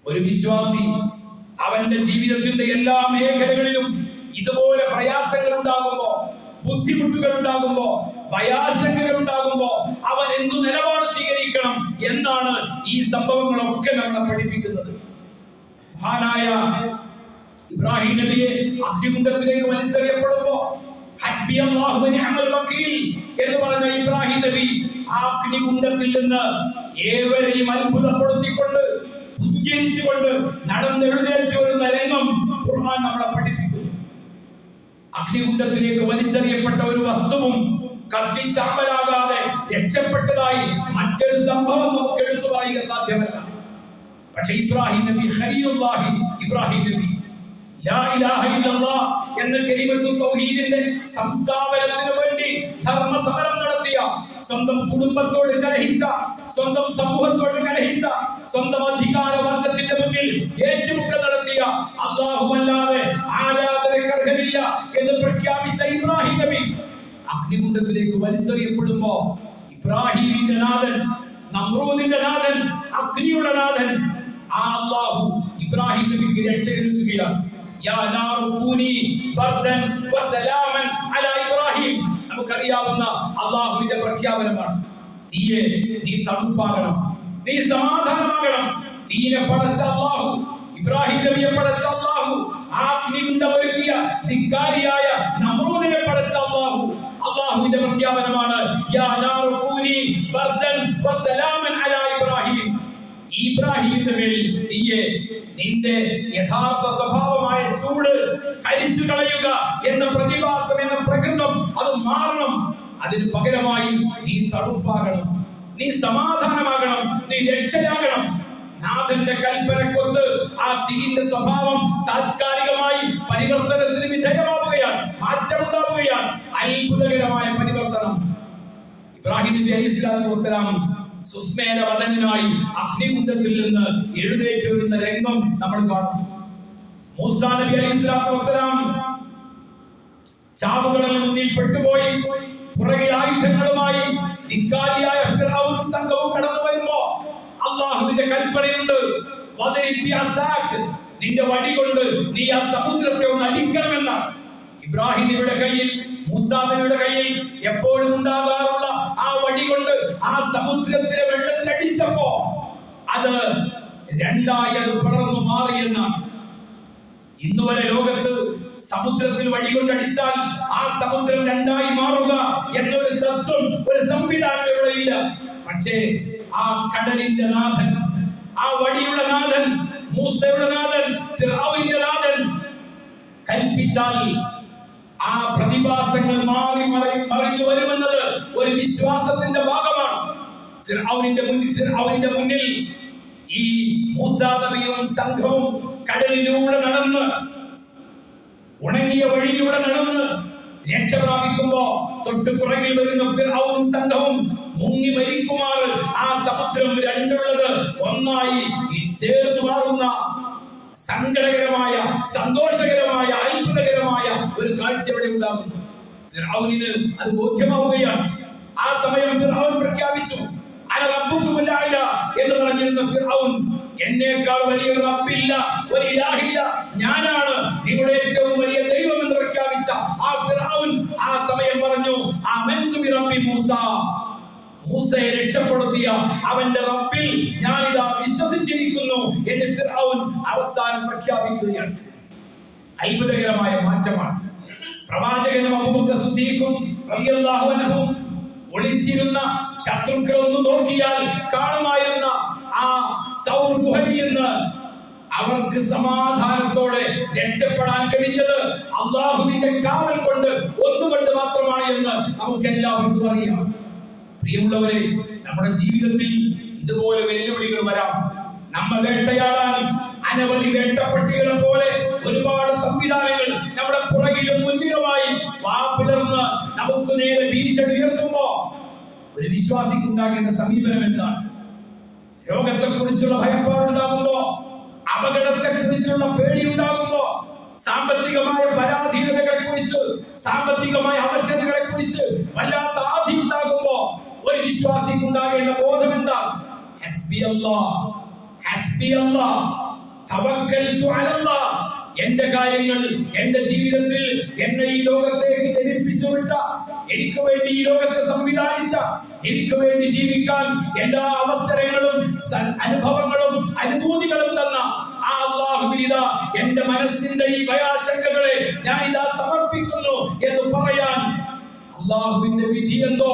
ഒരു വിശ്വാസി അവന്റെ ജീവിതത്തിന്റെ എല്ലാ മേഖലകളിലും ഇതുപോലെ പ്രയാസങ്ങൾ ഉണ്ടാകുമ്പോ, ബുദ്ധിമുട്ടുകൾ ഉണ്ടാകുമ്പോ, ഭയാശങ്കകൾ ഉണ്ടാകുമ്പോ അവൻ എന്തു നിലപാട് സ്വീകരിക്കണം എന്നാണ് ഈ സംഭവങ്ങളൊക്കെ നമ്മളെ പഠിപ്പിക്കുന്നത്. മഹാനായ ഇബ്രാഹിം നബിയെ അഗ്നികുണ്ഡത്തിലേക്ക് വലിച്ചെറിയപ്പെടുമ്പോ ഹസ്ബി അല്ലാഹു വ നിഅമൽ വകീൽ എന്ന് പറഞ്ഞ ഇബ്രാഹിം നബി ആ അഗ്നികുണ്ഡത്തിൽ നിന്ന് ഏവരെയും അത്ഭുതപ്പെടുത്തിക്കൊണ്ട് പുഞ്ചിരിച്ചുകൊണ്ട് നടന്നെഴുന്നേറ്റ് വരുന്ന രംഗം ഖുർആൻ നമ്മളെ പഠിപ്പിക്കുന്നു. അഗ്നികുണ്ഡത്തിലേക്ക് വലിച്ചെറിയപ്പെട്ട ഒരു വസ്തുവും കത്തിച്ചാമ്പലാകാതെ രക്ഷപ്പെട്ടതായി മറ്റൊരു സംഭവം നമുക്ക് എടുത്തു പറയുക സാധ്യമല്ല. പക്ഷേ ഇബ്രാഹിം നബി ഖലീലുല്ലാഹി ഇബ്രാഹിം നബി ലാ ഇലാഹ ഇല്ലല്ലാഹ് എന്ന കലിമത്തു തൗഹീദിന്റെ സംസ്ഥാപനത്തിന് വേണ്ടി ധർമ്മസമരം നടത്തിയ, സ്വന്തം കുടുംബത്തോട് കലഹിച്ച, സ്വന്തം സമൂഹത്തോട് കലഹിച്ച, സ്വന്തം അധികാര വർഗത്തിന്റെ മുന്നിൽ ഏറ്റുമുട്ടൽ നടത്തിയ, അല്ലാഹുവല്ലാതെ ആരാധനയ്ക്ക് അർഹനില്ല എന്ന് പ്രഖ്യാപിച്ച ഇബ്രാഹിം നബി അഗ്നികുണ്ഡത്തിലേക്ക് വലിച്ചെറിയപ്പെടുമ്പോ ഇബ്രാഹിമിന്റെ നാഥൻ, നമ്രൂദിന്റെ നാഥൻ, അഗ്നിയുടെ നാഥൻ ആ അല്ലാഹു ഇബ്രാഹിം നബിക്ക് രക്ഷയൊരുക്കുകയാണ്. യാ നാറു കൂനി ബർദൻ വസലാമൻ അലാ ഇബ്രാഹിം. നമുക്കറിയാവുന്ന അല്ലാഹുവിന്റെ പ്രഖ്യാപനമാണ്. തീയെ നീ തണുപ്പാകണം, നീ സമാധാനമാകണം. തീയെ പടച്ച അല്ലാഹു, ഇബ്രാഹിം നബിയെ പടച്ച അല്ലാഹു, ആ അഗ്നികുണ്ഡം ഒരുക്കിയ ധിക്കാരിയായ നമ്രൂദിനെ പടച്ച അല്ലാഹു. അല്ലാഹുവിന്റെ പ്രഖ്യാപനമാണ് യാ നാറു കൂനി ബർദൻ വസലാമൻ അലാ ഇബ്രാഹിം. ഇബ്രാഹിമിന്റെ മേൽ തീയെ നിന്റെ യഥാർത്ഥ സ്വഭാവമായ ചൂട് കരിച്ചു കളയുക എന്ന പ്രതിഭാസം, എന്ന പ്രകൃതം അത് മാറണം. അതിന് പകരമായി നീ തണുപ്പാകണം, നീ സമാധാനമാകണം, നീ രക്ഷയാകണം. നാഥന്റെ കൽപ്പനക്കൊത്ത് ആ തീന്റെ സ്വഭാവം താൽക്കാലികമായി പരിവർത്തനത്തിന് വിധേയമാവുകയാണ്, മാറ്റമുണ്ടാവുകയാണ്. അത്ഭുതകരമായ പരിവർത്തനം. ഇബ്രാഹിം നബി അലൈഹിസ്സലാത്തു വസ്സലാം സുസ്മേരവദനായി അഗ്നികുണ്ഡത്തിൽ നിന്ന് എഴുന്നേറ്റ് വരുന്ന രംഗം നമ്മൾ കാണും. മൂസാ നബി അലൈഹിസ്സലാത്തു വസ്സലാം ചാവുകളിൽ മുന്നിൽ പെട്ടുപോയി പുറകെ ആയുധങ്ങളുമായി ധിക്കാരിയായ ഫിർഔൻ സംഘവും കടന്നു വരുമ്പോ അല്ലാഹുവിന്റെ കൽപ്പനയുണ്ട്, നിന്റെ വടി കൊണ്ട് നീ ആ സമുദ്രത്തെ ഒന്ന് അടിക്കണമെന്നാണ്. ഇബ്രാഹിം നബിയുടെ കയ്യിൽ, മൂസാ നബിയുടെ കയ്യിൽ എപ്പോഴും ഉണ്ടാകാറുള്ള ആ വടി കൊണ്ട് ആ സമുദ്രത്തിലെ വെള്ളത്തിൽ അടിച്ചപ്പോ അത് രണ്ടായി അത് പിളർന്നു മാറിയെന്നാണ്. ഇന്നുവരെ ലോകത്ത് സമുദ്രത്തിൽ വടി കൊണ്ട് അടിച്ചാൽ ആ സമുദ്രം രണ്ടായി മാറുക എന്നൊരു തത്വം, ഒരു സംവിധാനം ഇവിടെ ഇല്ല. പക്ഷേ ആ കടലിന്റെ നാഥൻ, ആ വടിയുടെ നാഥൻ, മൂസയുടെ നാഥൻ, ഫിർഔന്റെ നാഥൻ കൽപ്പിച്ചാൽ ആ പ്രതിഭാസങ്ങൾ മാറി മറിഞ്ഞു വരുമെന്നത് ഒരു വിശ്വാസത്തിന്റെ ഭാഗമാണ്. ഫിർഔന്റെ മുന്നിൽ ഈ മൂസാ നബിയും സംഘവും കടലിലൂടെ നടന്ന്, ഉണങ്ങിയ വഴിയിലൂടെ നടന്ന് രക്ഷ പ്രാപിക്കുമ്പോ തൊട്ട് പുറകിൽ വരുന്ന ഫിർഔൻ സംഘവും മുങ്ങി മരിക്കുമാർ ആ സമുദ്രം രണ്ടുള്ളത് ഒന്നായി ചേർന്നു മാറുന്ന സങ്കടകരമായ, സന്തോഷകരമായ, അത്ഭുതകരമായ ഒരു കാഴ്ച ഇവിടെ ഉണ്ടാകുന്നു. ഫിർഔനിന് അത് ബോധ്യമാവുകയാണ്. ആ സമയം ഫിർഔൻ പ്രഖ്യാപിച്ചു, അന റബ്ബുകുമുൽ അഅല എന്ന് പറഞ്ഞിരുന്ന ഫിർഔൻ, എന്നേക്കാൾ വലിയ റബ്ബില്ല, ഒരു ഇലാഹില്ല, ഞാനാണ് നിങ്ങളുടെ ഏറ്റവും വലിയ ദൈവം എന്ന് പ്രഖ്യാപിച്ച ആ ഫിർഔൻ ആ സമയം പറഞ്ഞു, ആമൻതു ബി റബ്ബി മൂസ, മൂസയെ രക്ഷപ്പെടുത്തിയ അവന്റെ റബ്ബിൽ ഞാനിതാ വിശ്വസിച്ചിരിക്കുന്നു എന്ന് ഫിർഔൻ അവസാനം പ്രഖ്യാപിക്കുകയാണ്. അത്ഭുതകരമായ മാറ്റമാണ്. പ്രവാചകനും അബൂബക്കർ സിദ്ദീഖും റളിയല്ലാഹു അൻഹും ഒളിച്ചിരുന്ന ശത്രുക്കളൊന്നും നോക്കിയാൽ കാണുമായിരുന്ന ആ സൗർ ഗുഹയിൽ നിന്ന് അവർക്ക് സമാധാനത്തോടെ രക്ഷപ്പെടാൻ കഴിഞ്ഞത് അള്ളാഹുവിന്റെ കാവൽ കൊണ്ട് ഒന്നുകൊണ്ട് മാത്രമാണ് എന്ന് നമുക്ക് എല്ലാവർക്കും അറിയാം. പ്രിയമുള്ളവരെ, നമ്മുടെ ജീവിതത്തിൽ ഇതുപോലെ വെല്ലുവിളികൾ വരാം. നമ്മെ വേട്ടയാടാൻ അനവധി വേട്ടപ്പട്ടികളെ പോലെ ഒരുപാട് സംവിധാനങ്ങൾ നമ്മുടെ പുറകിലും മുന്നിലുമായി വാപിളർന്ന് നമുക്ക് നേരെ ഭീഷണി ഉയർത്തുമ്പോ ഒരു വിശ്വാസിക്കുണ്ടാകേണ്ട സമീപനം എന്താണ്? രോഗത്തെക്കുറിച്ചുള്ള ഭയപ്പാടുണ്ടാകുമ്പോ, അപകടത്തെക്കുറിച്ചുള്ള പേടിയുണ്ടാകുമ്പോ, സാമ്പത്തികമായ പരാധീനതകളെ കുറിച്ച്, സാമ്പത്തികമായ അവശതകളെ കുറിച്ച് വല്ലാത്ത ആധി ഉണ്ടാകുമ്പോ ഒരു വിശ്വാസിക്കുണ്ടാകേണ്ട ബോധം എന്താണ്? ഹസ്ബി അല്ലാഹ്, ഹസ്ബി അല്ലാഹ്, തവക്കൽതു അലല്ലാഹ്. എന്റെ കാര്യങ്ങൾ, എന്റെ ജീവിതത്തിൽ എന്നെ ഈ ലോകത്തേക്ക് ജനിപ്പിച്ചു വിട്ട, എനിക്ക് വേണ്ടി ഈ ലോകത്തെ സംവിധാനിച്ച, എനിക്ക് വേണ്ടി ജീവിക്കാൻ എല്ലാ അവസരങ്ങളും അനുഭവങ്ങളും അനുഭൂതികളും തന്ന ആ അല്ലാഹുവിനിതാ എന്റെ മനസ്സിന്റെ ഈ ഭയാശങ്കകളെ ഞാൻ ഇതാ സമർപ്പിക്കുന്നു എന്ന് പറയാൻ, അല്ലാഹുവിന്റെ വിധി എന്തോ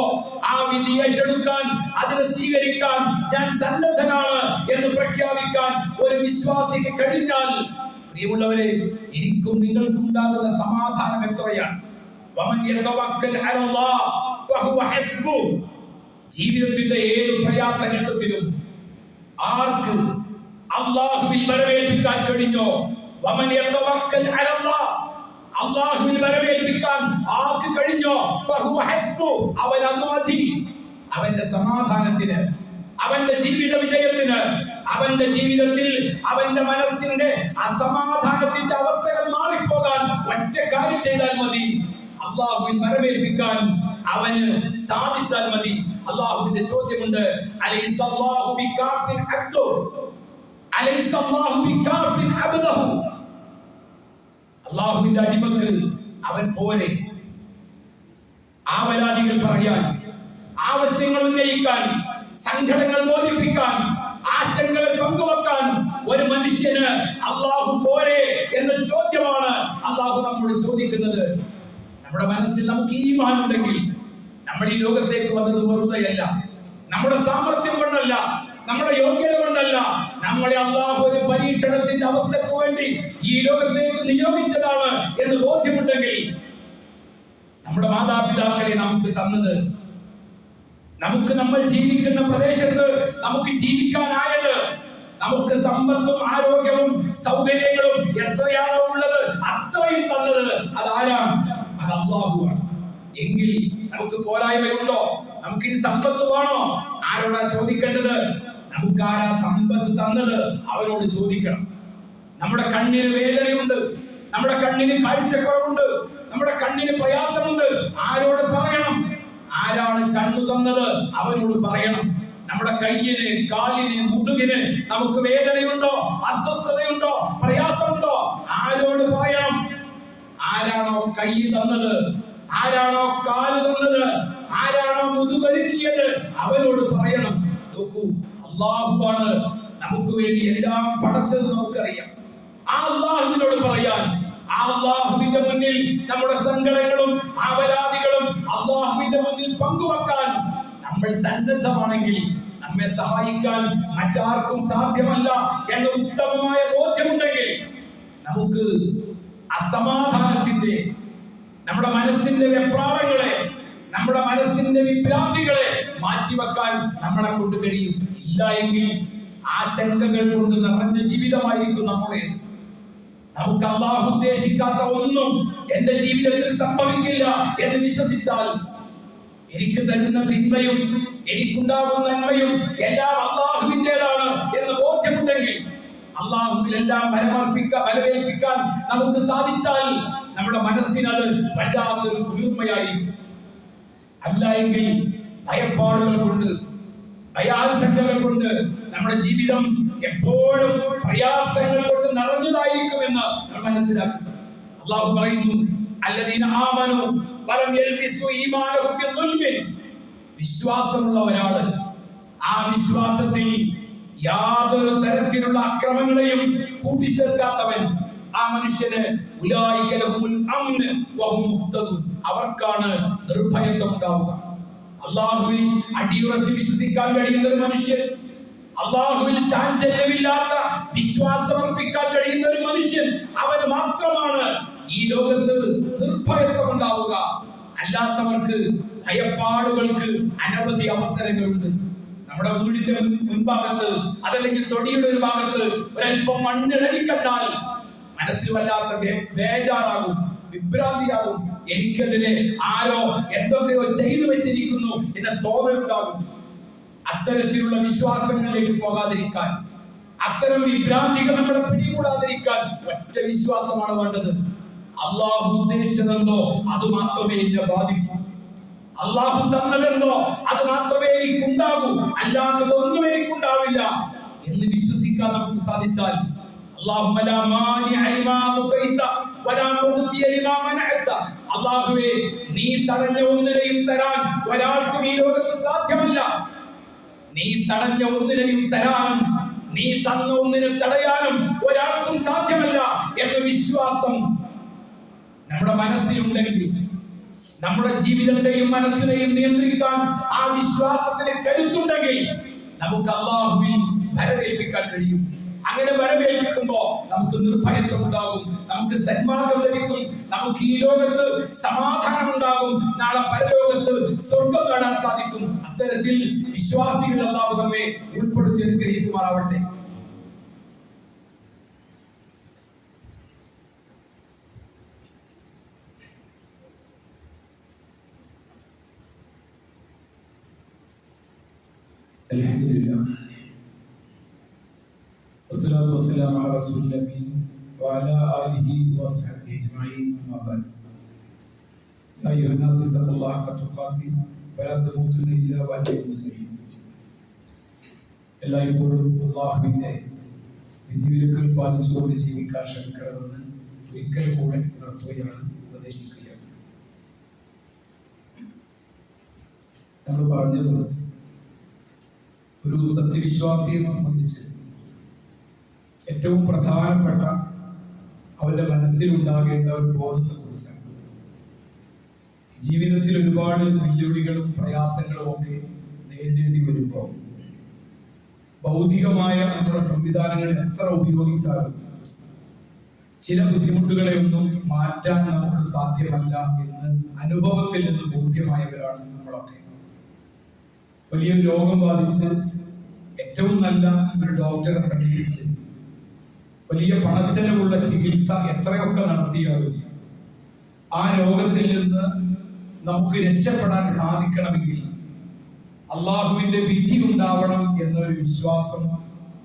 ആ വിധി ഏറ്റെടുക്കാൻ, അതിനെ സ്വീകരിക്കാൻ ഞാൻ സന്നദ്ധനാണ് എന്ന് പ്രഖ്യാപിക്കാൻ ഒരു വിശ്വാസിക്ക് കഴിഞ്ഞാൽ, പ്രിയമുള്ളവരെ, എനിക്കും നിങ്ങൾക്കും ഉണ്ടാകുന്ന സമാധാനം എത്രയാണ്. വമൻ യതവക്കൽ അലല്ലാഹ് ഫഹുവ ഹസ്ബു. ജീവിതത്തിന്റെ ഏത് പ്രയാസഘട്ടത്തിലും ആർക്ക് അല്ലാഹുവിൽ വരവേൽപ്പിക്കാൻ കഴിഞ്ഞോ, വമൻ യതവക്കൽ അലല്ലാഹ്, അല്ലാഹുവിൽ വരവേൽപ്പിക്കാൻ ആർക്ക് കഴിഞ്ഞോ, ഫഹുവ ഹസ്ബു, അവൻ അത് മതി. അവന്റെ സമാധാനത്തിന്, അവന്റെ ജീവിത വിജയത്തിന്, അവന്റെ ജീവിതത്തിൽ അവന്റെ മനസ്സിന്റെ അസമാധാനത്തിന്റെ അവസ്ഥകൾ മാറിപ്പോകാൻ ഒറ്റ കാര്യം ചെയ്താൽ മതി. അല്ലാഹുവിൽ വരവേൽപ്പിക്കാൻ അവന് സാധിച്ചാൽ മതി. അല്ലാഹുവിന്റെ ചോദ്യമുണ്ട്, അലൈസല്ലാഹു ബികാഫിൻ അബ്ദു, അലൈസല്ലാഹു ബികാഫിൻ അബ്ദഹു. അല്ലാഹുവിന്റെ അടിമക്ക് അവൻ പോലെ ആവലാദികൾ പറയാൻ, ആവശ്യങ്ങൾ ഉന്നയിക്കാൻ, സങ്കടങ്ങൾ ബോധിപ്പിക്കാൻ, ആശങ്കകൾ പങ്കുവെക്കാൻ ഒരു മനുഷ്യന് അല്ലാഹു പോരെ എന്ന ചോദ്യമാണ് അല്ലാഹു നമ്മോട് ചോദിക്കുന്നത്. നമ്മുടെ മനസ്സിൽ നമുക്ക് ഈമാൻ ഉണ്ടെങ്കിൽ നമ്മൾ ഈ ലോകത്തേക്ക് വന്നത് വെറുതെയല്ല, നമ്മുടെ സാമർത്ഥ്യം കൊണ്ടല്ല, നമ്മുടെ യോഗ്യത കൊണ്ടല്ല, നമ്മളെ അല്ലാഹു ഒരു പരീക്ഷണത്തിന്റെ അവസ്ഥക്ക് വേണ്ടി ഈ ലോകത്തേക്ക് നിയോഗിച്ചതാണ് എന്ന് ബോധ്യമുണ്ടെങ്കിൽ, നമ്മുടെ മാതാപിതാക്കളെ നമുക്ക് തന്നത്, നമുക്ക് നമ്മൾ ജീവിക്കുന്ന പ്രദേശത്ത് നമുക്ക് ജീവിക്കാനായത്, നമുക്ക് സമ്പത്തും ആരോഗ്യവും സൗകര്യങ്ങളും എത്രയാണോ ഉള്ളത് അത്രയും തന്നത് അതാരാണ്? അത് അല്ലാഹുവാണ്. എങ്കിൽ നമുക്ക് പോരായ്മയുണ്ടോ? നമുക്കിനി സമ്പത്ത് വേണോ? ആരോടാ ചോദിക്കേണ്ടത്? നമുക്ക് ആരാ സമ്പത്ത് തന്നത് അവരോട് ചോദിക്കണം. നമ്മുടെ കണ്ണിന് വേദനയുണ്ട്, നമ്മുടെ കണ്ണിന് കാഴ്ചക്കുറവുണ്ട്, നമ്മുടെ കണ്ണിന് പ്രയാസമുണ്ട്, ആരോട് പറയണം? ആരാണ് കണ്ണു തന്നത് അവരോട് പറയണം. നമ്മുടെ കയ്യിന്, കാലിന്, മുതുകിന് നമുക്ക് വേദനയുണ്ടോ, അസ്വസ്ഥതയുണ്ടോ, പ്രയാസമുണ്ടോ, ആരോട് പറയണം? ആരാണോ കൈ തന്നത്, ആരാണോ കാല് തന്നത്, ആരാണോ മുതുകൊരുക്കിയത് അവരോട് പറയണം. നോക്കൂ, അല്ലാഹുവാണ് നമുക്ക് വേണ്ടി എല്ലാം പടച്ചത് നമുക്കറിയാം. ആ അല്ലാഹുവിനോട് പറയാൻ, ആ അല്ലാഹുവിന്റെ മുന്നിൽ നമ്മുടെ സങ്കടങ്ങളും ആവലാദികളും അല്ലാഹുവിന്റെ മുന്നിൽ പങ്കുവെക്കാൻ നമ്മൾ സന്നദ്ധമാണെങ്കിൽ, നമ്മെ സഹായിക്കാൻ മറ്റാർക്കും സാധ്യമല്ല എന്ന ഉത്തമമായ ബോധ്യമുണ്ടെങ്കിൽ, നമുക്ക് അസമാധാനത്തിന്റെ, നമ്മുടെ മനസ്സിന്റെ വെപ്രാളങ്ങളെ, നമ്മുടെ മനസ്സിന്റെ വിഭ്രാന്തികളെ മാറ്റിവെക്കാൻ നമ്മളെ കൊണ്ട് കഴിയും. ഇല്ല എങ്കിൽ ആശങ്കകൾ കൊണ്ട് നിറഞ്ഞ ജീവിതമായിരിക്കും നമ്മുടെ. നമുക്ക് അല്ലാഹു ഉദ്ദേശിക്കാത്ത ഒന്നും എന്റെ ജീവിതത്തിൽ സംഭവിക്കില്ല എന്ന് വിശ്വസിച്ചാൽ, എനിക്ക് തരുന്ന തിന്മയും എനിക്കുണ്ടാകുന്ന നന്മയും എല്ലാം അല്ലാഹുവിൻ്റെതാണ് എന്ന് ബോധ്യമുണ്ടെങ്കിൽ, അല്ലാഹുവിലെല്ലാം ബലമേൽപ്പിക്കാൻ നമുക്ക് സാധിച്ചാൽ നമ്മുടെ മനസ്സിനത് വല്ലാത്തൊരു കുളിർമയായിരിക്കും. അല്ല എങ്കിൽ ഭയപ്പാടുകൾ കൊണ്ട്, ഭയാശങ്കകൾ കൊണ്ട് നമ്മുടെ ജീവിതം എപ്പോഴും പ്രയാസങ്ങൾ കൊണ്ട് നിറഞ്ഞതായിരിക്കുമെന്ന് നമ്മൾ മനസ്സിലാക്കുന്നു. അല്ലാഹു പറയുന്നു, അല്ലദീന ആമനു വലം യൽബിസു ഈമാനഹും ബിദ്ദുൽമിൻ. വിശ്വാസമുള്ള ഒരാള്, ആ വിശ്വാസത്തിൽ യാതൊരു തരത്തിലുള്ള അക്രമങ്ങളെയും കൂട്ടിച്ചേർക്കാത്തവൻ, ആ മനുഷ്യന് ഉലൈക ലഹുൽ അംന് വഹും മുഹ്തദൂൻ, അവർക്കാണ് നിർഭയത്വം ഉണ്ടാവുക. അല്ലാഹുവിൽ അടിയുറച്ച് വിശ്വസിക്കാൻ കഴിയുന്ന ഒരു മനുഷ്യൻ, അല്ലാഹുവിൽ ചാഞ്ചല്യമില്ലാത്ത വിശ്വാസമർപ്പിക്കാൻ കഴിയുന്ന ഒരു മനുഷ്യൻ, അവന് മാത്രമാണ് ഈ ലോകത്ത് നിർഭയത്വം ഉണ്ടാവുക. അല്ലാത്തവർക്ക് ഭയപ്പാടുകൾക്ക് അനവധി അവസരങ്ങളുണ്ട്. നമ്മുടെ വീടിന്റെ മുൻഭാഗത്ത് അതല്ലെങ്കിൽ തൊടിയുടെ ഒരു ഭാഗത്ത് ഒരൽപ്പം മണ്ണിളകി കണ്ടാൽ മനസ്സിൽ വല്ലാത്ത ബേജാറാകും, വിഭ്രാന്തിയാകും. എനിക്കെതിരെ ആരോ എന്തൊക്കെയോ ചെയ്തു വെച്ചിരിക്കുന്നു എന്ന തോന്നലുണ്ടാകും. അത്തരത്തിലുള്ള വിശ്വാസങ്ങളിലേക്ക് പോകാതിരിക്കാൻ, അത്തരം വിഭ്രാന്തികൾ നമ്മളെ പിടികൂടാതിരിക്കാൻ ഒറ്റ വിശ്വാസമാണ് വേണ്ടത്. അള്ളാഹു ഉദ്ദേശിച്ചതെന്തോ അത് മാത്രമേ എന്നെ ബാധിക്കൂ, അള്ളാഹു തന്നതെന്തോ അത് മാത്രമേ എനിക്കുണ്ടാകൂ, അല്ലാത്തതൊന്നും എനിക്കുണ്ടാവില്ല എന്ന് വിശ്വസിക്കാൻ നമുക്ക് സാധിച്ചാൽ, അല്ലാഹുവേ നീ തടഞ്ഞ ഒന്നിനെയും തരാൻ ഒരാൾക്കും ഈ ലോകത്ത് സാധ്യമല്ല, നീ തടഞ്ഞ ഒന്നിനെയും തരാനും നീ തന്ന ഒന്നിനെ തടയാനും ഒരാൾക്കും സാധ്യമല്ല എന്ന വിശ്വാസം നമ്മുടെ മനസ്സിലുണ്ടെങ്കിൽ, നമ്മുടെ ജീവിതത്തെയും മനസ്സിനെയും നിയന്ത്രിക്കാൻ ആ വിശ്വാസത്തിന് കരുത്തുണ്ടെങ്കിൽ നമുക്ക് അല്ലാഹുവിൽ ഭരമേൽപ്പിക്കാൻ കഴിയും. അങ്ങനെ ഭരമേൽപ്പിക്കുമ്പോ നമുക്ക് നിർഭയത്വം ഉണ്ടാകും, നമുക്ക് സന്മാർഗം ലഭിക്കും, നമുക്ക് ഈ ലോകത്ത് സമാധാനം ഉണ്ടാകും, നാളെ പരലോകത്ത് സ്വർഗം നേടാൻ സാധിക്കും. അത്തരത്തിൽ വിശ്വാസികൾ അല്ലാഹു നമ്മെ ഉൾപ്പെടുത്തി അനുഗ്രഹിക്കുമാറാവട്ടെ. അൽഹംദുലില്ലാഹ് വസ്സലാത്തു വസ്സലാമു അലാ റസൂലില്ലാഹി വഅലാ ആലിഹി വസ്ഹബിഹി അജ്മഈൻ. അമ്മാ ബഅദ്. യാ അയ്യുഹന്നാസ് ഇത്തഖുല്ലാഹ ഹഖ തുഖാതി വലാ തമൂതുന്ന ഇല്ലാ വഅൻതും മുസ്ലിമൂൻ. എല്ലായ്പ്പോഴും അല്ലാഹുവിന്റെ വിധിവിലക്കുകൾ പാലിച്ചുകൊണ്ട് ജീവിക്കാൻ ശ്രമിക്കണമെന്ന് ഒരിക്കൽ കൂടെ ഉണർത്തുകയാണ്, ഉപദേശിക്കുകയാണ്. നമ്മൾ പറഞ്ഞത് ഒരു സത്യവിശ്വാസിയെ സംബന്ധിച്ച് ഏറ്റവും പ്രധാനപ്പെട്ട അവന്റെ മനസ്സിലുണ്ടാകേണ്ട ഒരു ബോധത്തെക്കുറിച്ചാണ്. ജീവിതത്തിൽ ഒരുപാട് വെല്ലുവിളികളും പ്രയാസങ്ങളും ഒക്കെ നേരിടേണ്ടി വരുമ്പോൾ ഭൗതികമായ നമ്മുടെ സംവിധാനങ്ങൾ എത്ര ഉപയോഗിച്ചാലും ചില ബുദ്ധിമുട്ടുകളെ ഒന്നും മാറ്റാൻ നമുക്ക് സാധ്യമല്ല എന്ന് അനുഭവത്തിൽ നിന്ന് ബോധ്യമായവരാണ് നമ്മളൊക്കെ. വലിയൊരു രോഗം ബാധിച്ച് ഏറ്റവും നല്ല ഒരു ഡോക്ടറെ സമീപിച്ച് വലിയ പണച്ചെലവുള്ള ചികിത്സ എത്രയൊക്കെ നടത്തിയാലും ആ രോഗത്തിൽ നിന്ന് നമുക്ക് രക്ഷപ്പെടാൻ സാധിക്കണമെങ്കിൽ അള്ളാഹുവിന്റെ വിധി ഉണ്ടാവണം എന്നൊരു വിശ്വാസം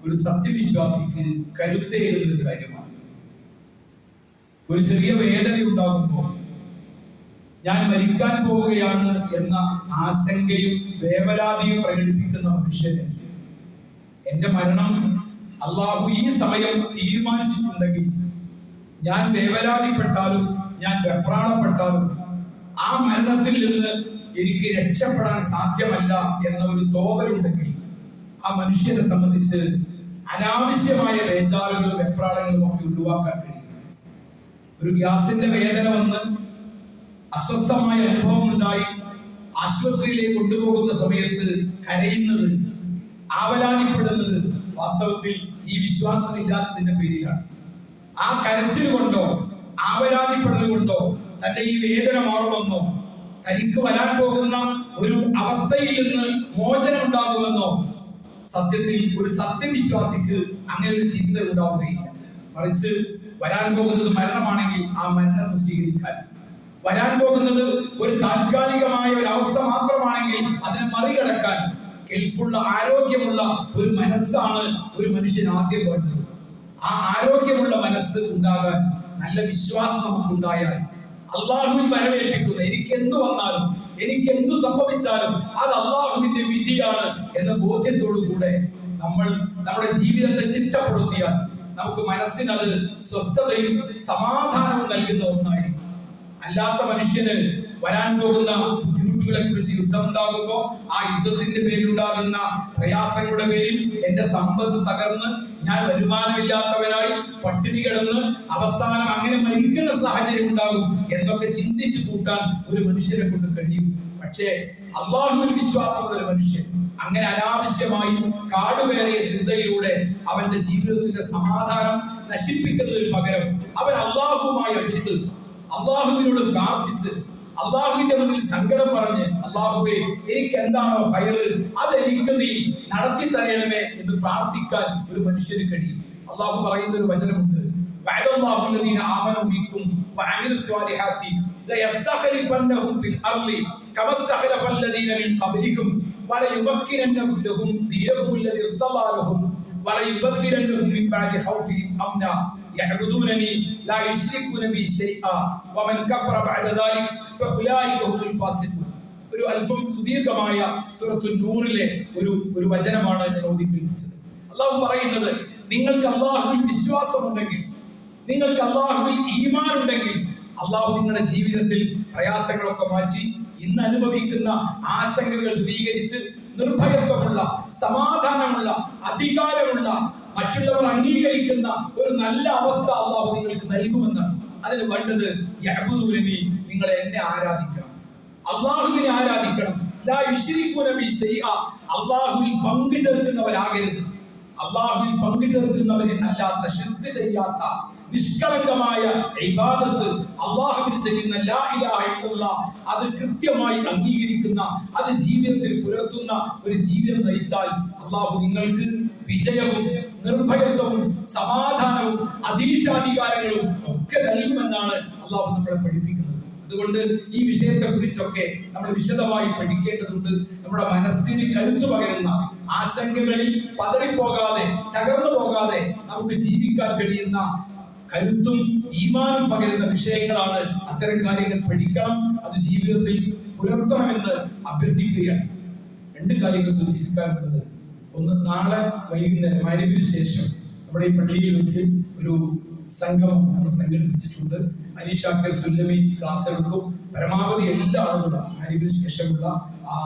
ഒരു സത്യവിശ്വാസിക്ക് കരുത്തേറുന്ന ഒരു കാര്യമാണ്. ഒരു ചെറിയ വേദന ഉണ്ടാകുമ്പോൾ ഞാൻ മരിക്കാൻ പോവുകയാണ് എന്ന ആശങ്കയും വേവലാതിയും പ്രകടിപ്പിക്കുന്ന മനുഷ്യന് എന്റെ മരണം അള്ളാഹു ഈ സമയം തീരുമാനിച്ചിട്ടുണ്ടെങ്കിൽ ഞാൻ വേവലാതിപ്പെട്ടാലും ഞാൻ വെപ്രാളപ്പെട്ടാലും ആ മരണത്തിൽ നിന്ന് എനിക്ക് രക്ഷപ്പെടാൻ സാധ്യമല്ല എന്ന ഒരു തോന്നലുണ്ടെങ്കിൽ ആ മനുഷ്യനെ സംബന്ധിച്ച് അനാവശ്യമായ ബേജാറുകളും വെപ്രാളങ്ങളും ഒക്കെ ഒഴിവാക്കാൻ കഴിയും. ഒരു ഗ്യാസിന്റെ വേദന വന്ന് അസ്വസ്ഥമായ അനുഭവം ഉണ്ടായി ആശുപത്രിയിലേക്ക് കൊണ്ടുപോകുന്ന സമയത്ത് കരയുന്നത്, ആവലാതിപ്പെടുന്നത് വാസ്തവത്തിൽ ഈ വിശ്വാസമില്ലാത്തതിന്റെ പേരിലാണ്. ആ കരച്ചിൽ കൊണ്ടോ ആവലാതിപ്പെടൽ കൊണ്ടോ തന്റെ ഈ വേദന മാറുമെന്നോ തനിക്ക് വരാൻ പോകുന്ന ഒരു അവസ്ഥയിൽ നിന്ന് മോചനം ഉണ്ടാകുമെന്നോ സത്യത്തിൽ ഒരു സത്യവിശ്വാസിക്ക് അങ്ങനെ ഒരു ചിന്ത ഉണ്ടാവുകയില്ല. മറിച്ച് വരാൻ പോകുന്നത് മരണമാണെങ്കിൽ ആ മരണത്തെ സ്വീകരിക്കാൻ, വരാൻ പോകുന്നത് ഒരു താൽക്കാലികമായ ഒരു അവസ്ഥ മാത്രമാണെങ്കിൽ അതിനെ മറികടക്കാൻ കെൽപ്പുള്ള ആരോഗ്യമുള്ള ഒരു മനസ്സാണ് ഒരു മനുഷ്യൻ ആദ്യം വേണ്ടത്. ആ ആരോഗ്യമുള്ള മനസ്സ് ഉണ്ടാകാൻ നല്ല വിശ്വാസം നമുക്കുണ്ടായാൽ അള്ളാഹുവിൽ വരവേൽപ്പിക്കുന്ന എനിക്ക് എന്തു വന്നാലും എനിക്ക് എന്തു സംഭവിച്ചാലും അത് അള്ളാഹുവിന്റെ വിധിയാണ് എന്ന ബോധ്യത്തോടു കൂടെ നമ്മൾ നമ്മുടെ ജീവിതത്തെ ചിട്ടപ്പെടുത്തിയാൽ നമുക്ക് മനസ്സിനത് സ്വസ്ഥതയും സമാധാനവും നൽകുന്ന ഒന്നായിരിക്കും. അല്ലാത്ത മനുഷ്യന് വരാൻ പോകുന്ന ബുദ്ധിമുട്ടുകളെ കുറിച്ച് യുദ്ധം ഉണ്ടാകുമ്പോൾ ആ യുദ്ധത്തിന്റെ പേരിലുണ്ടാകുന്ന പ്രയാസങ്ങളുടെ പേരിൽ എന്റെ സമ്പത്ത് തകർന്ന് ഞാൻ വരുമാനമില്ലാത്തവനായി പട്ടിണി കിടന്ന് അവസാനം അങ്ങനെ മരിക്കുന്ന സാഹചര്യം ഉണ്ടാകും എന്നൊക്കെ ചിന്തിച്ചു കൂട്ടാൻ ഒരു മനുഷ്യനെ കൊണ്ട് കഴിയും. പക്ഷേ അള്ളാഹുവിൽ വിശ്വാസമുള്ള ഒരു മനുഷ്യൻ അങ്ങനെ അനാവശ്യമായി കാടുകയറിയ ചിന്തയിലൂടെ അവന്റെ ജീവിതത്തിന്റെ സമാധാനം നശിപ്പിക്കുന്നതിന് പകരം അവൻ അള്ളാഹുവുമായി അടുത്ത് അള്ളാഹുവിനോട് പ്രാർത്ഥിച്ച് അള്ളാഹുവിന്റെ മുന്നിൽ സങ്കടം പറഞ്ഞ് അള്ളാഹുവേ എനിക്ക് എന്താണോ ഹൈറ് അതെനിക്ക് നീ നടത്തി തരണമേ എന്ന് പ്രാർത്ഥിക്കാൻ ഒരു മനുഷ്യന് കഴിയും. അള്ളാഹു പറയുന്ന ഒരു വചനമുണ്ട്, يعبدونني لا يشركون بي شيئا ومن كفر بعد ذلك فاولئك هم الفاسقون. ഒരു അല്പം സുദീർഘമായ സൂറത്തുൽ നൂറിലെ ഒരു വചനമാണ് ഞാൻ ഓതി കേൾപ്പിച്ചത്. അല്ലാഹു പറയുന്നത്, നിങ്ങൾക്ക് അല്ലാഹുവിൽ വിശ്വാസമുണ്ടെങ്കിൽ, നിങ്ങൾക്ക് അല്ലാഹുവിൽ ഈമാൻ ഉണ്ടെങ്കിൽ അല്ലാഹു നിങ്ങളുടെ ജീവിതത്തിൽ പ്രയാസങ്ങളൊക്കെ മാറ്റി ഇന്ന് അനുഭവിക്കുന്ന ആശങ്കകൾ ദൂരീകരിച്ച് നിർഭയത്വമുള്ള, സമാധാനമുള്ള, അധികാരമുള്ള, മറ്റുള്ളവർ അംഗീകരിക്കുന്ന ഒരു നല്ല അവസ്ഥ അള്ളാഹു നിങ്ങൾക്ക് നൽകുമെന്നാണ്. അതിന് വേണ്ടത് യഅ്ബുദൂനനി, നിങ്ങൾ എന്നെ ആരാധിക്കണം, അള്ളാഹുവിനെ ആരാധിക്കണം. ലാ യുശ്രികൂന ബി ശൈഅ, അള്ളാഹുവിൽ പങ്കു ചേർക്കുന്നവരാകരുത്. അള്ളാഹുവിൽ പങ്കു ചേർക്കുന്നവരെ അല്ലാത്ത, ശിർക്ക് ചെയ്യാത്ത, നിഷ്കളങ്കമായ ഇബാദത്ത് അള്ളാഹുവിന് ചെയ്യുന്ന ലാ ഇലാഹ ഇല്ലല്ലാഹ് അത് കൃത്യമായി അംഗീകരിക്കുന്ന, അത് ജീവിതത്തിൽ പുലർത്തുന്ന ഒരു ജീവിതം നയിച്ചാൽ അള്ളാഹു നിങ്ങൾക്ക് വിജയവും നിർഭയത്വവും സമാധാനവും അധീശാധികാരങ്ങളും ഒക്കെ നൽകുമെന്നാണ് അള്ളാഹു നമ്മളെ പഠിപ്പിക്കുന്നത്. അതുകൊണ്ട് ഈ വിഷയത്തെ കുറിച്ചൊക്കെ നമ്മൾ വിശദമായി പഠിക്കേണ്ടതുണ്ട്. നമ്മുടെ മനസ്സിന് കരുത്തു പകരുന്ന, ആശങ്കകളിൽ പതറിപ്പോകാതെ, തകർന്നു പോകാതെ നമുക്ക് ജീവിക്കാൻ കഴിയുന്ന കരുത്തും ഈമാനും പകരുന്ന വിഷയങ്ങളാണ്. അത്തരം കാര്യങ്ങൾ പഠിക്കണം, അത് ജീവിതത്തിൽ പുലർത്തണമെന്ന് അഭ്യർത്ഥിക്കുകയാണ്. രണ്ട് കാര്യങ്ങൾ സൂചിപ്പിക്കാനുള്ളത്, ഒന്ന്, നാളെ വൈകുന്നേരം മഗ്‌രിബിന് ശേഷം നമ്മുടെ ഈ പള്ളിയിൽ വെച്ച് ഒരു സംഗമം നമ്മൾ സംഘടിപ്പിച്ചിട്ടുണ്ട്. അലി ഷാക്കിർ സുല്ലമി ക്ലാസ് എടുക്കും. പരമാവധി എല്ലാ ആളുകളും മഗ്‌രിബിന് ശേഷമുള്ള ആ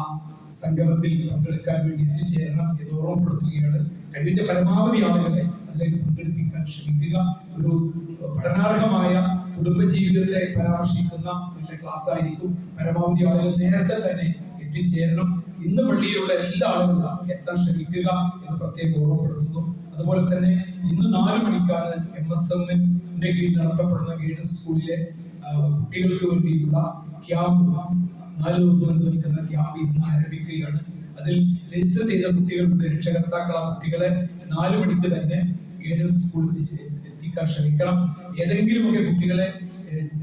സംഗമത്തിൽ പങ്കെടുക്കാൻ വേണ്ടി എത്തിച്ചേരണം എന്ന് ഓർമ്മപ്പെടുത്തുകയാണ്. കഴിവിന്റെ പരമാവധി ആളുകളെ അതിലേക്ക് പങ്കെടുപ്പിക്കാൻ ശ്രമിക്കുക. ഒരു പഠനാർഹമായ കുടുംബജീവിതത്തെ പരാമർശിക്കുന്ന നല്ല ക്ലാസ് ആയിരിക്കും. പരമാവധി ആളുകൾ നേരത്തെ തന്നെ എത്തിച്ചേരണം. ഇന്ന് പള്ളിയിലുള്ള എല്ലാ ആളുകളും എത്താൻ ശ്രമിക്കുക എന്ന് പ്രത്യേകം ഓർമ്മപ്പെടുത്തുന്നു. അതുപോലെ തന്നെ ഇന്ന് 4 മണിക്കാണ് MSMന്റെ കീഴിൽ നടത്തപ്പെടുന്ന ഗൈഡൻസ് സ്കൂളിലെ കുട്ടികൾക്ക് വേണ്ടിയുള്ള ക്യാമ്പ്, 4 ദിവസം നിർവഹിക്കുന്ന ക്യാമ്പ് ഇന്ന് ആരംഭിക്കുകയാണ്. അതിൽ രജിസ്റ്റർ ചെയ്ത കുട്ടികളുടെ രക്ഷകർത്താക്കൾ ആ കുട്ടികളെ 4 മണിക്ക് തന്നെ ഗൈഡൻസ് സ്കൂളിൽ എത്തിക്കാൻ ശ്രമിക്കണം. ഏതെങ്കിലുമൊക്കെ കുട്ടികളെ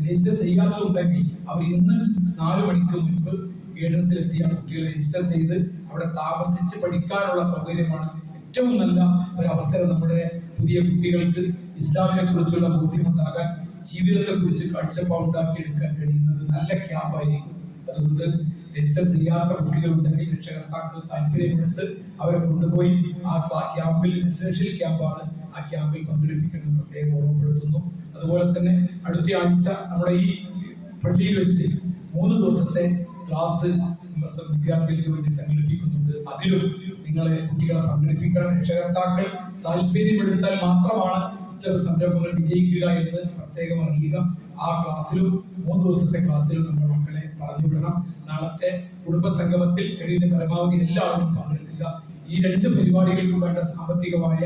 രജിസ്റ്റർ ചെയ്യാത്തുണ്ടെങ്കിൽ അവർ ഇന്ന് 4 മണിക്ക് മുൻപ് ഗൈഡൻസിലെത്തി ആ കുട്ടികളെ രജിസ്റ്റർ ചെയ്ത് അവിടെ താമസിച്ച് പഠിക്കാനുള്ള സൗകര്യമാണ് ഏറ്റവും നല്ല ഒരു അവസരം. നമ്മുടെ പുതിയ കുട്ടികൾക്ക് ഇസ്ലാമിനെ കുറിച്ചുള്ള ബോധ്യമുണ്ടാകാൻ, ജീവിതത്തെ കുറിച്ച് കാഴ്ചപ്പാടുണ്ടാക്കിയെടുക്കാൻ കഴിയുന്നത് നല്ല ക്യാമ്പായിരിക്കും. അതുകൊണ്ട് രജിസ്റ്റർ ചെയ്യാത്ത കുട്ടികളുണ്ടെങ്കിൽ രക്ഷകർത്താക്കൾ താല്പര്യമെടുത്ത് അവരെ കൊണ്ടുപോയി ആ ക്യാമ്പിൽ, എസൻഷ്യൽ ക്യാമ്പാണ്, ആ ക്യാമ്പിൽ പങ്കെടുപ്പിക്കണമെന്ന് പ്രത്യേകം ഓർമ്മപ്പെടുത്തുന്നു. അതുപോലെ തന്നെ അടുത്ത ആഴ്ച നമ്മുടെ ഈ പള്ളിയിൽ വെച്ച് 3 ദിവസത്തെ ക്ലാസ് വിദ്യാർത്ഥികൾക്ക് വേണ്ടി സംഘടിപ്പിക്കുന്നുണ്ട്. അതിലും നിങ്ങളെ കുട്ടികളെ പങ്കെടുപ്പിക്കണം. രക്ഷകർത്താക്കൾ താല്പര്യമെടുത്താൽ മാത്രമാണ് ഇത്തരം സംരംഭങ്ങൾ വിജയിക്കുക എന്ന് പ്രത്യേകം അറിയുക. ആ ക്ലാസ്സിലും 3 ദിവസത്തെ ക്ലാസ്സിലും നമ്മുടെ മക്കളെ പറഞ്ഞു വിടണം. നാളത്തെ കുടുംബസംഗമത്തിൽ കഴിയുന്ന പരമാവധി എല്ലാവരും പങ്കെടുക്കുക. ഈ 2 പരിപാടികൾക്കും വേണ്ട സാമ്പത്തികമായ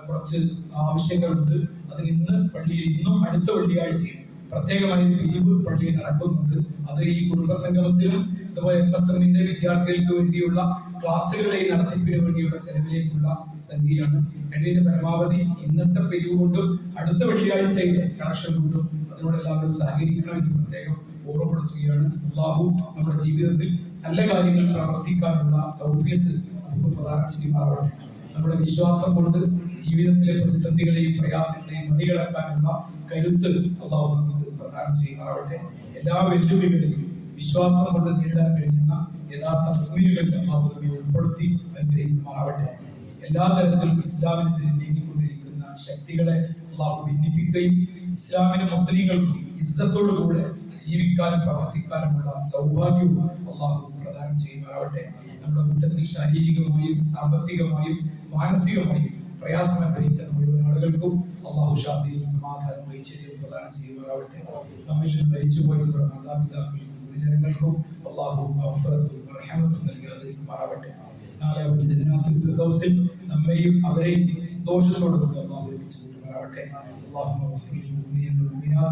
കുറച്ച് ആവശ്യങ്ങളുണ്ട്. അതിന് ഇന്ന് പള്ളിയിൽ, ഇന്നും അടുത്ത വെള്ളിയാഴ്ചയും പ്രത്യേകമായി പിരിവ് പള്ളിയിൽ നടക്കുന്നുണ്ട്. അത് ഈ കുടുംബസംഗമത്തിലും അതുപോലെ MSMന്റെ വിദ്യാർത്ഥികൾക്ക് വേണ്ടിയുള്ള ക്ലാസ്സുകളെ നടത്തിപ്പിന് വേണ്ടിയുള്ള ചെലവിലേക്കുള്ള സംഖ്യയാണ്. കഴിയുന്ന പരമാവധി ഇന്നത്തെ പിരിവ് കൊണ്ടും അടുത്ത വെള്ളിയാഴ്ചയിലെ കളക്ഷൻ കൊണ്ടും അതിനോട് എല്ലാവരും സഹകരിക്കണം എന്ന് പ്രത്യേകം ഓർമ്മപ്പെടുത്തുകയാണ്. അല്ലാഹു നമ്മുടെ ജീവിതത്തിൽ നല്ല കാര്യങ്ങൾ പ്രവർത്തിക്കാനുള്ള തൗഫീഖ് നമുക്ക് പ്രദാനം ചെയ്യുമാറാവട്ടെ. നമ്മുടെ വിശ്വാസം കൊണ്ട് ജീവിതത്തിലെ പ്രതിസന്ധികളെയും പ്രയാസങ്ങളെയും മറികടക്കാനുള്ള കരുത്ത് അല്ലാഹു നമുക്ക് പ്രദാനം ചെയ്യുമാറാവട്ടെ. എല്ലാ വെല്ലുവിളികളെയും വിശ്വാസം കൊണ്ട് നേരിടാൻ കഴിയുന്ന യഥാർത്ഥ മുഅ്മിനുകളിൽ അല്ലാഹു നമ്മെ ഉൾപ്പെടുത്തി അനുഗ്രഹിക്കുമാറാവട്ടെ. എല്ലാ തരത്തിലും ഇസ്ലാമിനെതിരെ നീങ്ങിക്കൊണ്ടിരിക്കുന്ന ശക്തികളെ അല്ലാഹു ഭിന്നിപ്പിക്കുകയും ഇസ്ലാമിനും മുസ്ലിങ്ങൾക്കും ഇസ്സത്തോടുകൂടെ ജീവിക്കാനും പ്രവർത്തിക്കാനുമുള്ള സൗഭാഗ്യവും അള്ളാഹു പ്രദാനം ചെയ്യുമാറാവട്ടെ. നമ്മുടെ കൂട്ടത്തിൽ ശാരീരികമായും സാമ്പത്തികമായും മാനസികമായും പ്രയാസം അനുഭവിക്കുന്ന മുഴുവൻ ആളുകൾക്കും അള്ളാഹു ശാന്തിയും സമാധാനവും ഐശ്വര്യവും പ്രദാനം ചെയ്യുമാറാവട്ടെ. നമ്മിൽ നിന്ന് മരിച്ചുപോയിട്ടുള്ള മാതാപിതാക്കൾക്കും ഗുരുജനങ്ങൾക്കും അള്ളാഹു മഗ്ഫിറത്തും റഹ്മത്തും നൽകി ആദരിക്കുമാറാവട്ടെ. നാളെ അവരുടെ ജന്നാത്തുൽ ഫിർദൗസിൽ നമ്മയും അവരെയും സന്തോഷത്തോടെ അള്ളാഹു ഒരുമിച്ച് കൂട്ടുമാറാവട്ടെ. അല്ലാഹുമ്മ ഗഫിർ ലിൽ മുഅ്മിനീന വൽ മുഅ്മിനാത്ത്